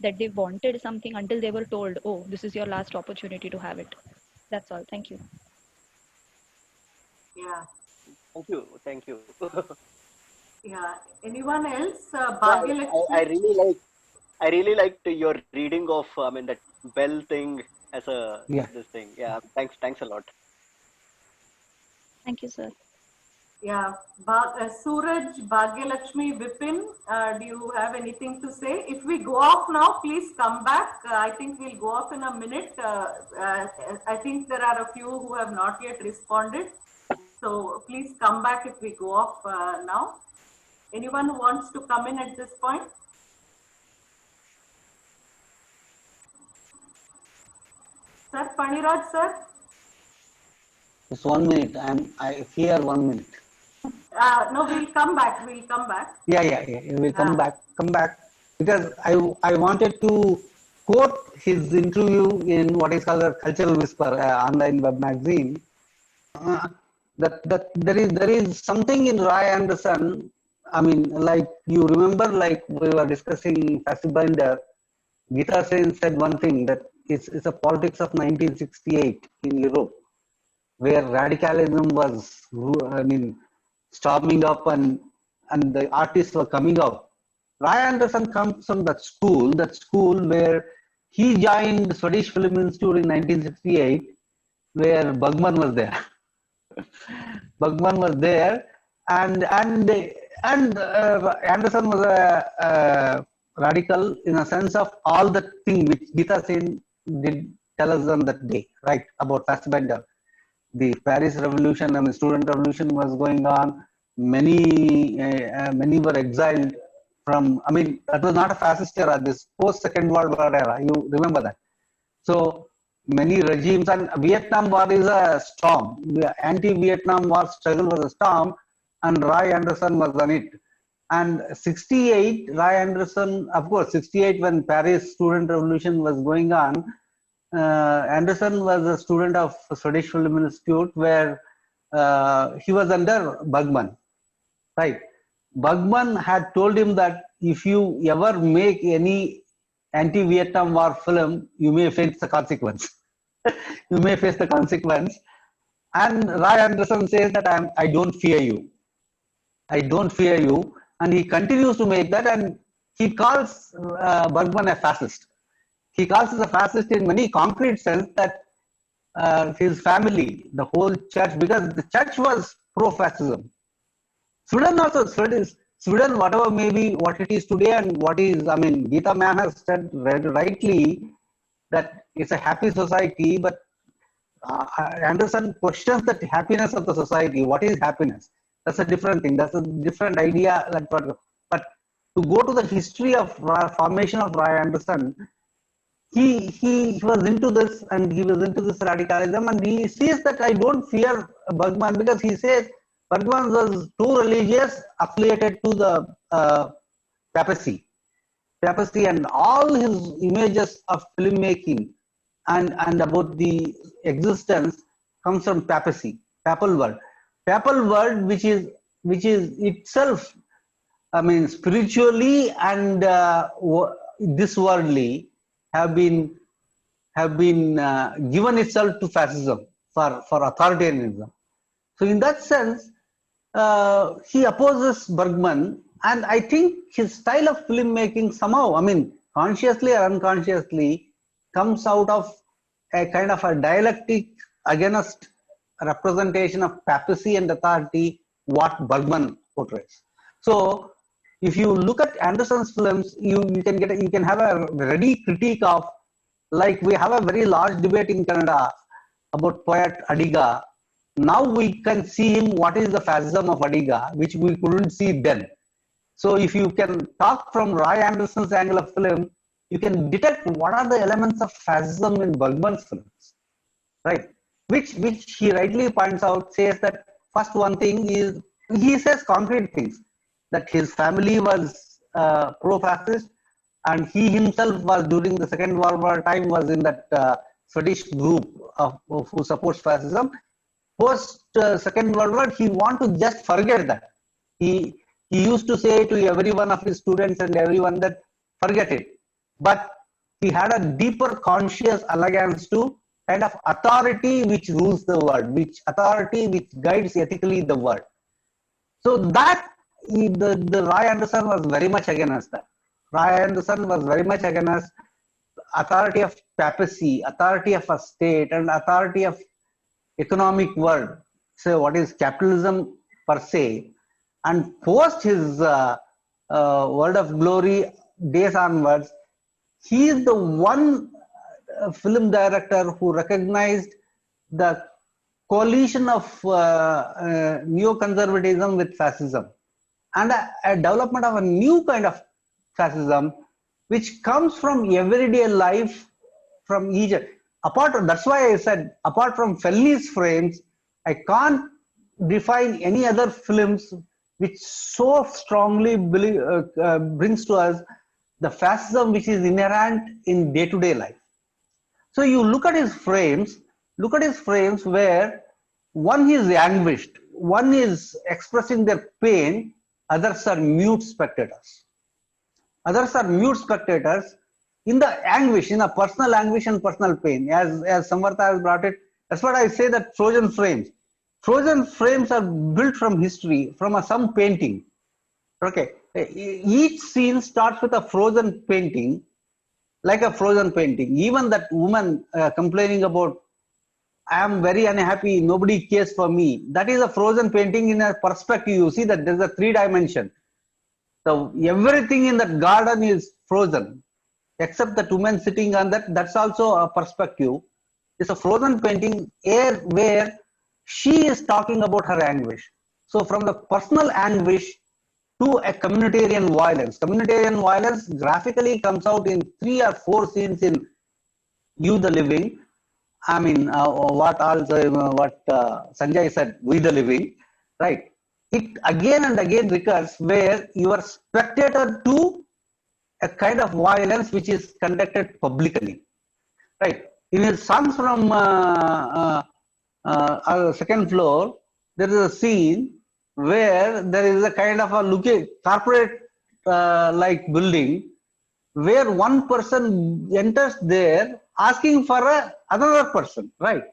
that they wanted something until they were told, oh, this is your last opportunity to have it. That's all. Thank you. Yeah. Thank you. Yeah. Anyone else? Yeah, Bhagyalakshmi? I really liked your reading of that bell thing as a Yeah. this thing. Yeah, thanks a lot. Thank you, sir. Yeah, Suraj, Bhagyalakshmi, Vipin, do you have anything to say? If we go off now, please come back. I think we'll go off in a minute. I think there are a few who have not yet responded. So please come back if we go off now. Anyone who wants to come in at this point? Sir, Paniraj, sir? Just 1 minute. I fear 1 minute. No, we'll come back. We'll come back. Yeah. We'll come back. Because I wanted to quote his interview in what is called a Cultural Whisper online web magazine. That there is something in Roy Anderson. I mean, like you remember, like we were discussing Fassbinder. Gita Sen said one thing, that it's a politics of 1968 in Europe, where radicalism was, I mean, storming up and the artists were coming out. Roy Anderson comes from that school where he joined the Swedish Film Institute in 1968, where Bergman was there. Bergman was there, and Anderson was a radical in a sense of all the thing which Gita Sen did tell us on that day, right, about Fassbinder. The Paris Revolution and the student revolution was going on. Many were exiled from. I mean, that was not a fascist era. This post Second World War era. You remember that? So many regimes, and Vietnam War is a storm. The anti-Vietnam War struggle was a storm, and Roy Anderson was on it. And 68, Roy Anderson, of course, 68 when Paris student revolution was going on, Anderson was a student of Swedish Film Institute, where he was under Bergman, right? Bergman had told him that if you ever make any anti-Vietnam War film, you may face the consequence. You may face the consequence. And Roy Anderson says that I don't fear you. I don't fear you. And he continues to make that, and he calls Bergman a fascist. He calls us a fascist in many concrete sense, that his family, the whole church, because the church was pro-fascism. Sweden also, Sweden, whatever may be what it is today and what is, I mean, Gita Man has said rightly that it's a happy society, but Anderson questions the happiness of the society. What is happiness? That's a different thing. That's a different idea. But to go to the history of formation of Roy Anderson, he was into this, and he was into this radicalism, and he says that I don't fear Bergman, because he says Bergman was too religious, affiliated to the papacy, and all his images of filmmaking and about the existence comes from papacy, papal world, which is itself, I mean, spiritually and this worldly have been given itself to fascism, for authoritarianism. So in that sense, he opposes Bergman, and I think his style of filmmaking somehow, I mean, consciously or unconsciously, comes out of a kind of a dialectic against representation of papacy and authority, what Bergman portrays. So if you look at Anderson's films, you can have a ready critique of, like we have a very large debate in Canada about poet Adiga. Now we can see him what is the fascism of Adiga, which we couldn't see then. So if you can talk from Roy Anderson's angle of film, you can detect what are the elements of fascism in Bergman's films, right? Which he rightly points out, says that first one thing is, he says concrete things, that his family was pro-fascist, and he himself was, during the Second World War time, was in that Swedish group of who supports fascism. Post Second World War, he want to just forget that. He used to say to every one of his students and everyone that forget it. But he had a deeper conscious allegiance to kind of authority which rules the world, authority which guides ethically the world. So that the Roy Anderson was very much against that. Roy Anderson was very much against authority of papacy, authority of a state, and authority of economic world. So what is capitalism per se? And post his World of Glory days onwards, he is the one film director who recognized the coalition of neoconservatism with fascism, and a development of a new kind of fascism which comes from everyday life, from each that's why I said, apart from Fellini's frames, I can't define any other films which so strongly brings to us the fascism which is inherent in day-to-day life. So you look at his frames where one is anguished, one is expressing their pain, others are mute spectators. Others are mute spectators in the anguish, in a personal anguish and personal pain. As Samvartha has brought it, that's what I say, that frozen frames. Frozen frames are built from history, from some painting. Okay, each scene starts with a frozen painting, like a frozen painting. Even that woman complaining about, I am very unhappy, nobody cares for me. That is a frozen painting in a perspective. You see that there's a 3-dimension. So everything in that garden is frozen, except that woman sitting on that. That's also a perspective. It's a frozen painting where she is talking about her anguish. So from the personal anguish to a communitarian violence. Communitarian violence graphically comes out in 3 or 4 scenes in You the Living. I mean, what Sanjay said, We the Living, right? It again and again recurs where you are spectator to a kind of violence which is conducted publicly, right? In his songs from Second Floor, there is a scene where there is a kind of a corporate like building where one person enters there asking for another person, right?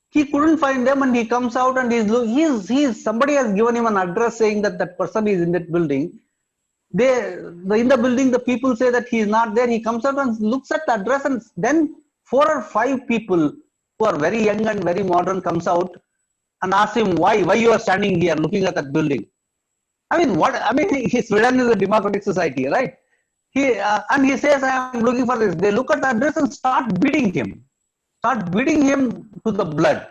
He couldn't find them, and he comes out and he's somebody has given him an address saying that that person is in that building. In the building, the people say that he is not there. He comes out and looks at the address, and then 4 or 5 people who are very young and very modern comes out and asks him why you are standing here looking at that building. I mean, Sweden is a democratic society, right? And he says, I am looking for this. They look at the address and start beating him to the blood.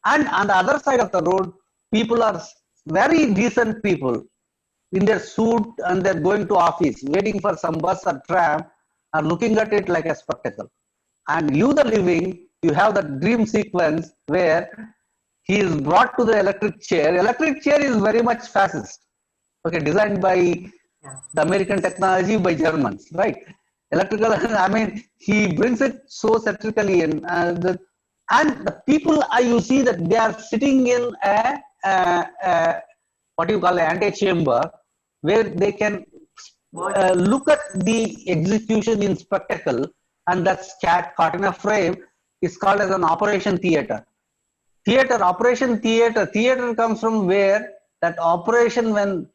And on the other side of the road, people are very decent people in their suit and they're going to office, waiting for some bus or tram, are looking at it like a spectacle. And you, the living, you have the dream sequence where he is brought to the electric chair. Electric chair is very much fascist. Okay, designed by the American technology by Germans, right? Electrical, I mean, he brings it so satirically in. And the people, you see that they are sitting in what you call an antechamber, where they can look at the execution in spectacle, and that's caught in a frame is called as an operation theater. Operation theater. Theater comes from where that operation when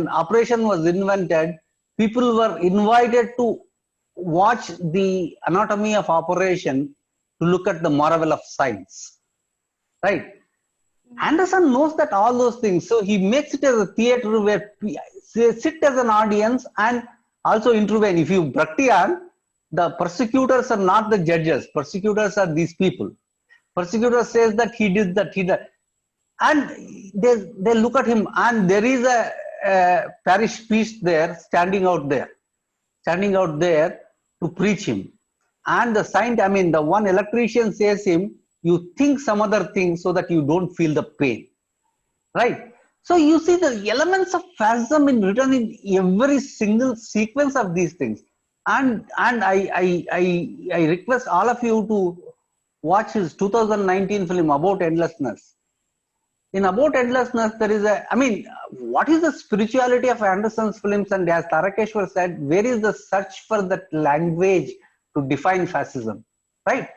operation was invented, people were invited to watch the anatomy of operation to look at the marvel of science, right? Anderson knows that all those things, so he makes it as a theater where they sit as an audience and also intervene. If you Bhaktiyan, the persecutors are not the judges. Persecutors are these people. Persecutor says that he did that, and they look at him, and there is a parish priest there standing out there to preach him. And the saint, I mean, the one electrician says him, you think some other thing so that you don't feel the pain, right? So you see the elements of fascism written in every single sequence of these things. And I request all of you to watch his 2019 film About Endlessness. In About Endlessness, there is what is the spirituality of Anderson's films? And as Tarakeshwar said, where is the search for that language to define fascism, right?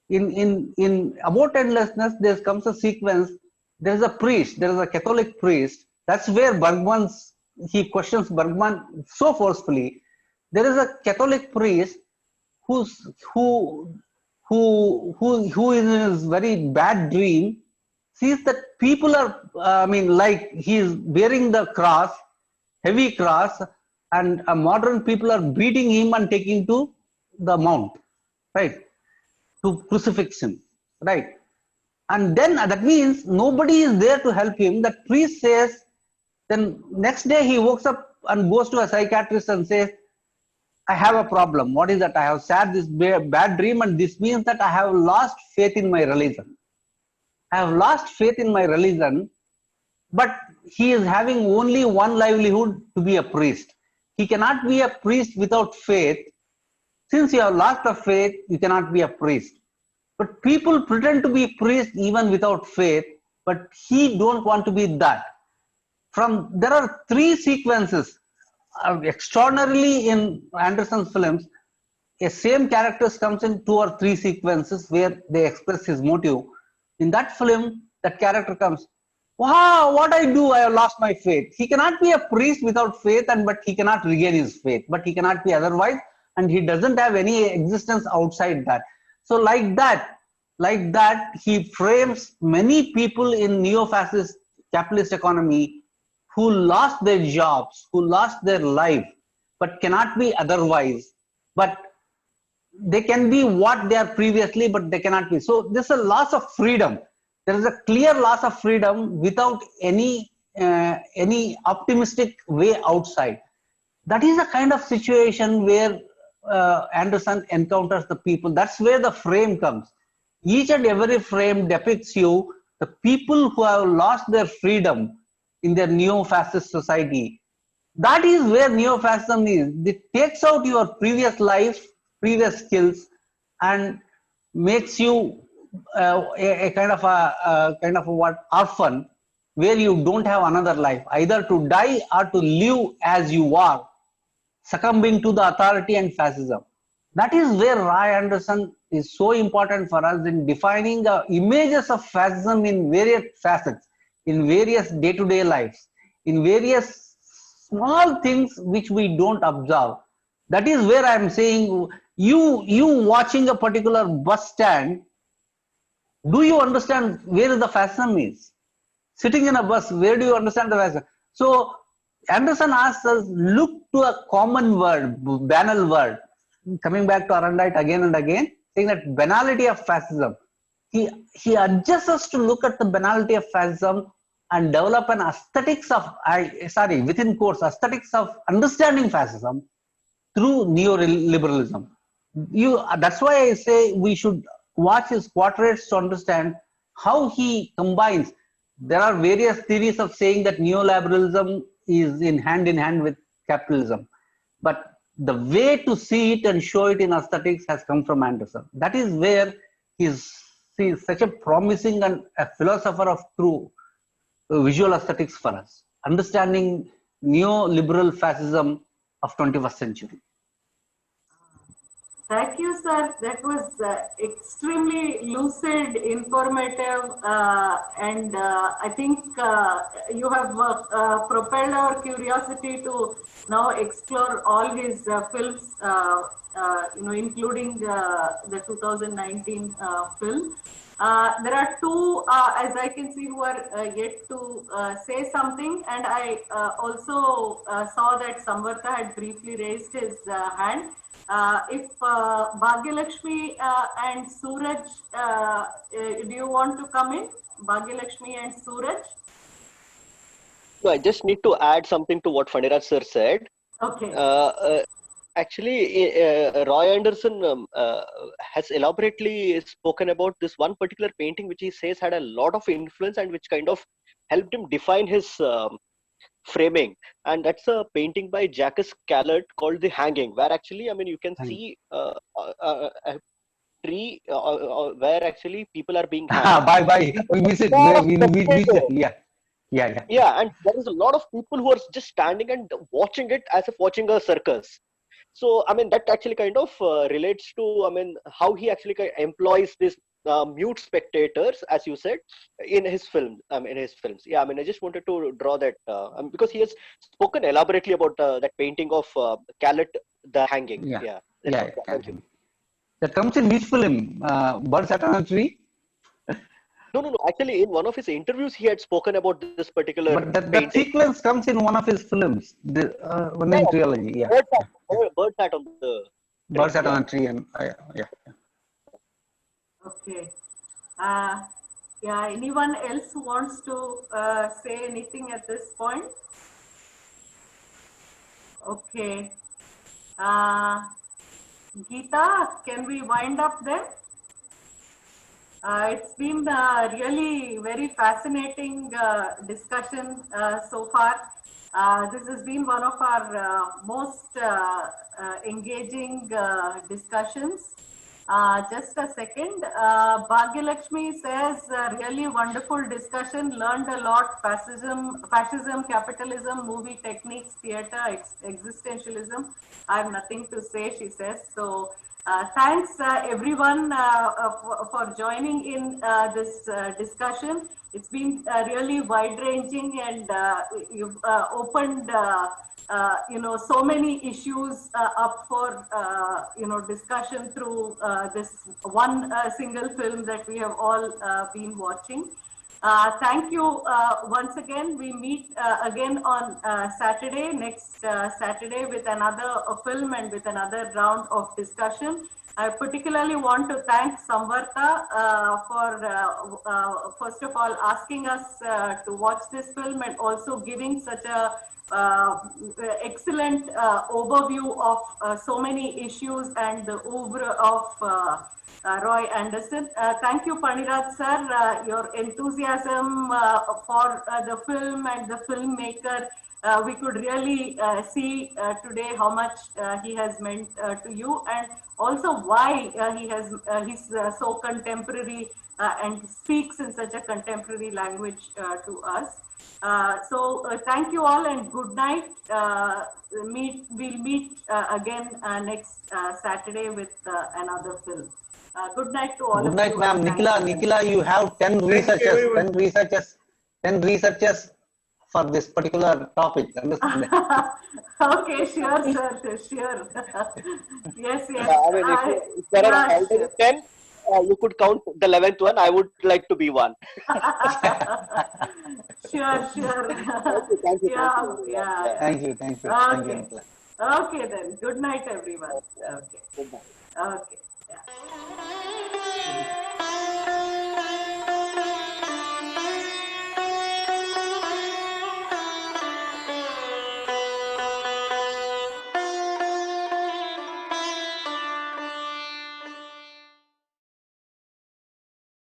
In About Endlessness, there comes a sequence, there is a priest, there is a Catholic priest. That's where he questions Bergman so forcefully. There is a Catholic priest who in his very bad dream sees that people are, like he is bearing the cross, heavy cross, and modern people are beating him and taking to the mount, right, to crucifix him, right? And then that means nobody is there to help him. That priest says, then next day he wakes up and goes to a psychiatrist and says, I have a problem. What is that? I have had this bad dream, and this means that I have lost faith in my religion. I have lost faith in my religion, but he is having only one livelihood, to be a priest. He cannot be a priest without faith. Since you have lost the faith, you cannot be a priest. But people pretend to be priests even without faith, but he don't want to be that. There are three sequences extraordinarily in Anderson's films. A same characters comes in 2 or 3 sequences where they express his motive. In that film, that character comes, wow, what I do, I have lost my faith. He cannot be a priest without faith, but he cannot regain his faith. But he cannot be otherwise, and he doesn't have any existence outside that. So like that, he frames many people in neo-fascist capitalist economy who lost their jobs, who lost their life, but cannot be otherwise. But they can be what they are previously, but they cannot be. So there's a loss of freedom. There is a clear loss of freedom without any optimistic way outside. That is a kind of situation where Anderson encounters the people. That's where the frame comes. Each and every frame depicts you, the people who have lost their freedom in their neo-fascist society. That is where neo-fascism is. It takes out your previous life, previous skills, and makes you a kind of a orphan, where you don't have another life, either to die or to live as you are, succumbing to the authority and fascism. That is where Roy Anderson is so important for us in defining the images of fascism in various facets, in various day-to-day lives, in various small things which we don't observe. That is where I am saying, you watching a particular bus stand, do you understand where the fascism is? Sitting in a bus, where do you understand the fascism? So Anderson asks us, look to a common word, banal word, coming back to Arendite again and again, saying that banality of fascism. he adjusts us to look at the banality of fascism and develop an aesthetics of within quotes aesthetics of understanding fascism through neoliberalism. That's why I say we should watch his portraits to understand how he combines. There are various theories of saying that neoliberalism is in hand with capitalism, but the way to see it and show it in aesthetics has come from Anderson. That is where he's such a promising and a philosopher of true visual aesthetics for us, understanding neoliberal fascism of 21st century. Thank you, sir. That was extremely lucid, informative, and I think you have propelled our curiosity to now explore all his films, including the 2019 film. There are two, as I can see, who are yet to say something, and I also saw that Samvartha had briefly raised his hand. If Bhagyalakshmi and Suraj, do you want to come in? Bhagyalakshmi and Suraj? No, I just need to add something to what Faniraj sir said. Okay. Actually, Roy Anderson has elaborately spoken about this one particular painting, which he says had a lot of influence and which kind of helped him define his framing. And that's a painting by Jacques Callot called The Hanging, where actually, I mean, you can see a tree where actually people are being hanged. Bye. We miss it. Yeah, and there is a lot of people who are just standing and watching it as if watching a circus. So, I mean, that actually kind of relates to, I mean, how he actually employs this mute spectators, as you said, in his film, in his films. Yeah, I mean, I just wanted to draw that because he has spoken elaborately about that painting of Callot, The Hanging. Yeah. Thank you. That comes in which film? Birds Sat on a Tree? No. Actually, in one of his interviews, he had spoken about this particular But that sequence comes in one of his films, one in trilogy. Yeah. Bird Sat on the Tree. Bird Sat on a Tree, and yeah. Okay. Anyone else who wants to say anything at this point? Okay. Geeta, can we wind up then? It's been really very fascinating discussion so far. This has been one of our most engaging discussions. Just a second. Bhagyalakshmi says, really wonderful discussion, learned a lot, fascism, capitalism, movie techniques, theater, existentialism. I have nothing to say, she says. So thanks everyone for joining in this discussion. It's been really wide-ranging, and you've opened so many issues up for discussion through this one single film that we have all been watching. Thank you once again. We meet again on Saturday, next Saturday, with another film and with another round of discussion. I particularly want to thank Samvartha for first of all asking us to watch this film and also giving such a excellent overview of so many issues and the oeuvre of Roy Anderson. Thank you, Paniraj sir. Your enthusiasm for the film and the filmmaker, we could really see today how much he has meant to you, and also why he's so contemporary and speaks in such a contemporary language to us. So thank you all and good night. We'll meet again next Saturday with another film. Good night to all of you. Good night, ma'am. Nikhila, you have 10 researchers for this particular topic. Understand? Okay, sure, sir. Sure. Yes. I mean, if there are already 10, you could count the 11th one. I would like to be one. Sure. Thank you. Yeah. Thank you. Okay. Okay then. Good night, everyone. Okay. Good night. Okay. Yeah.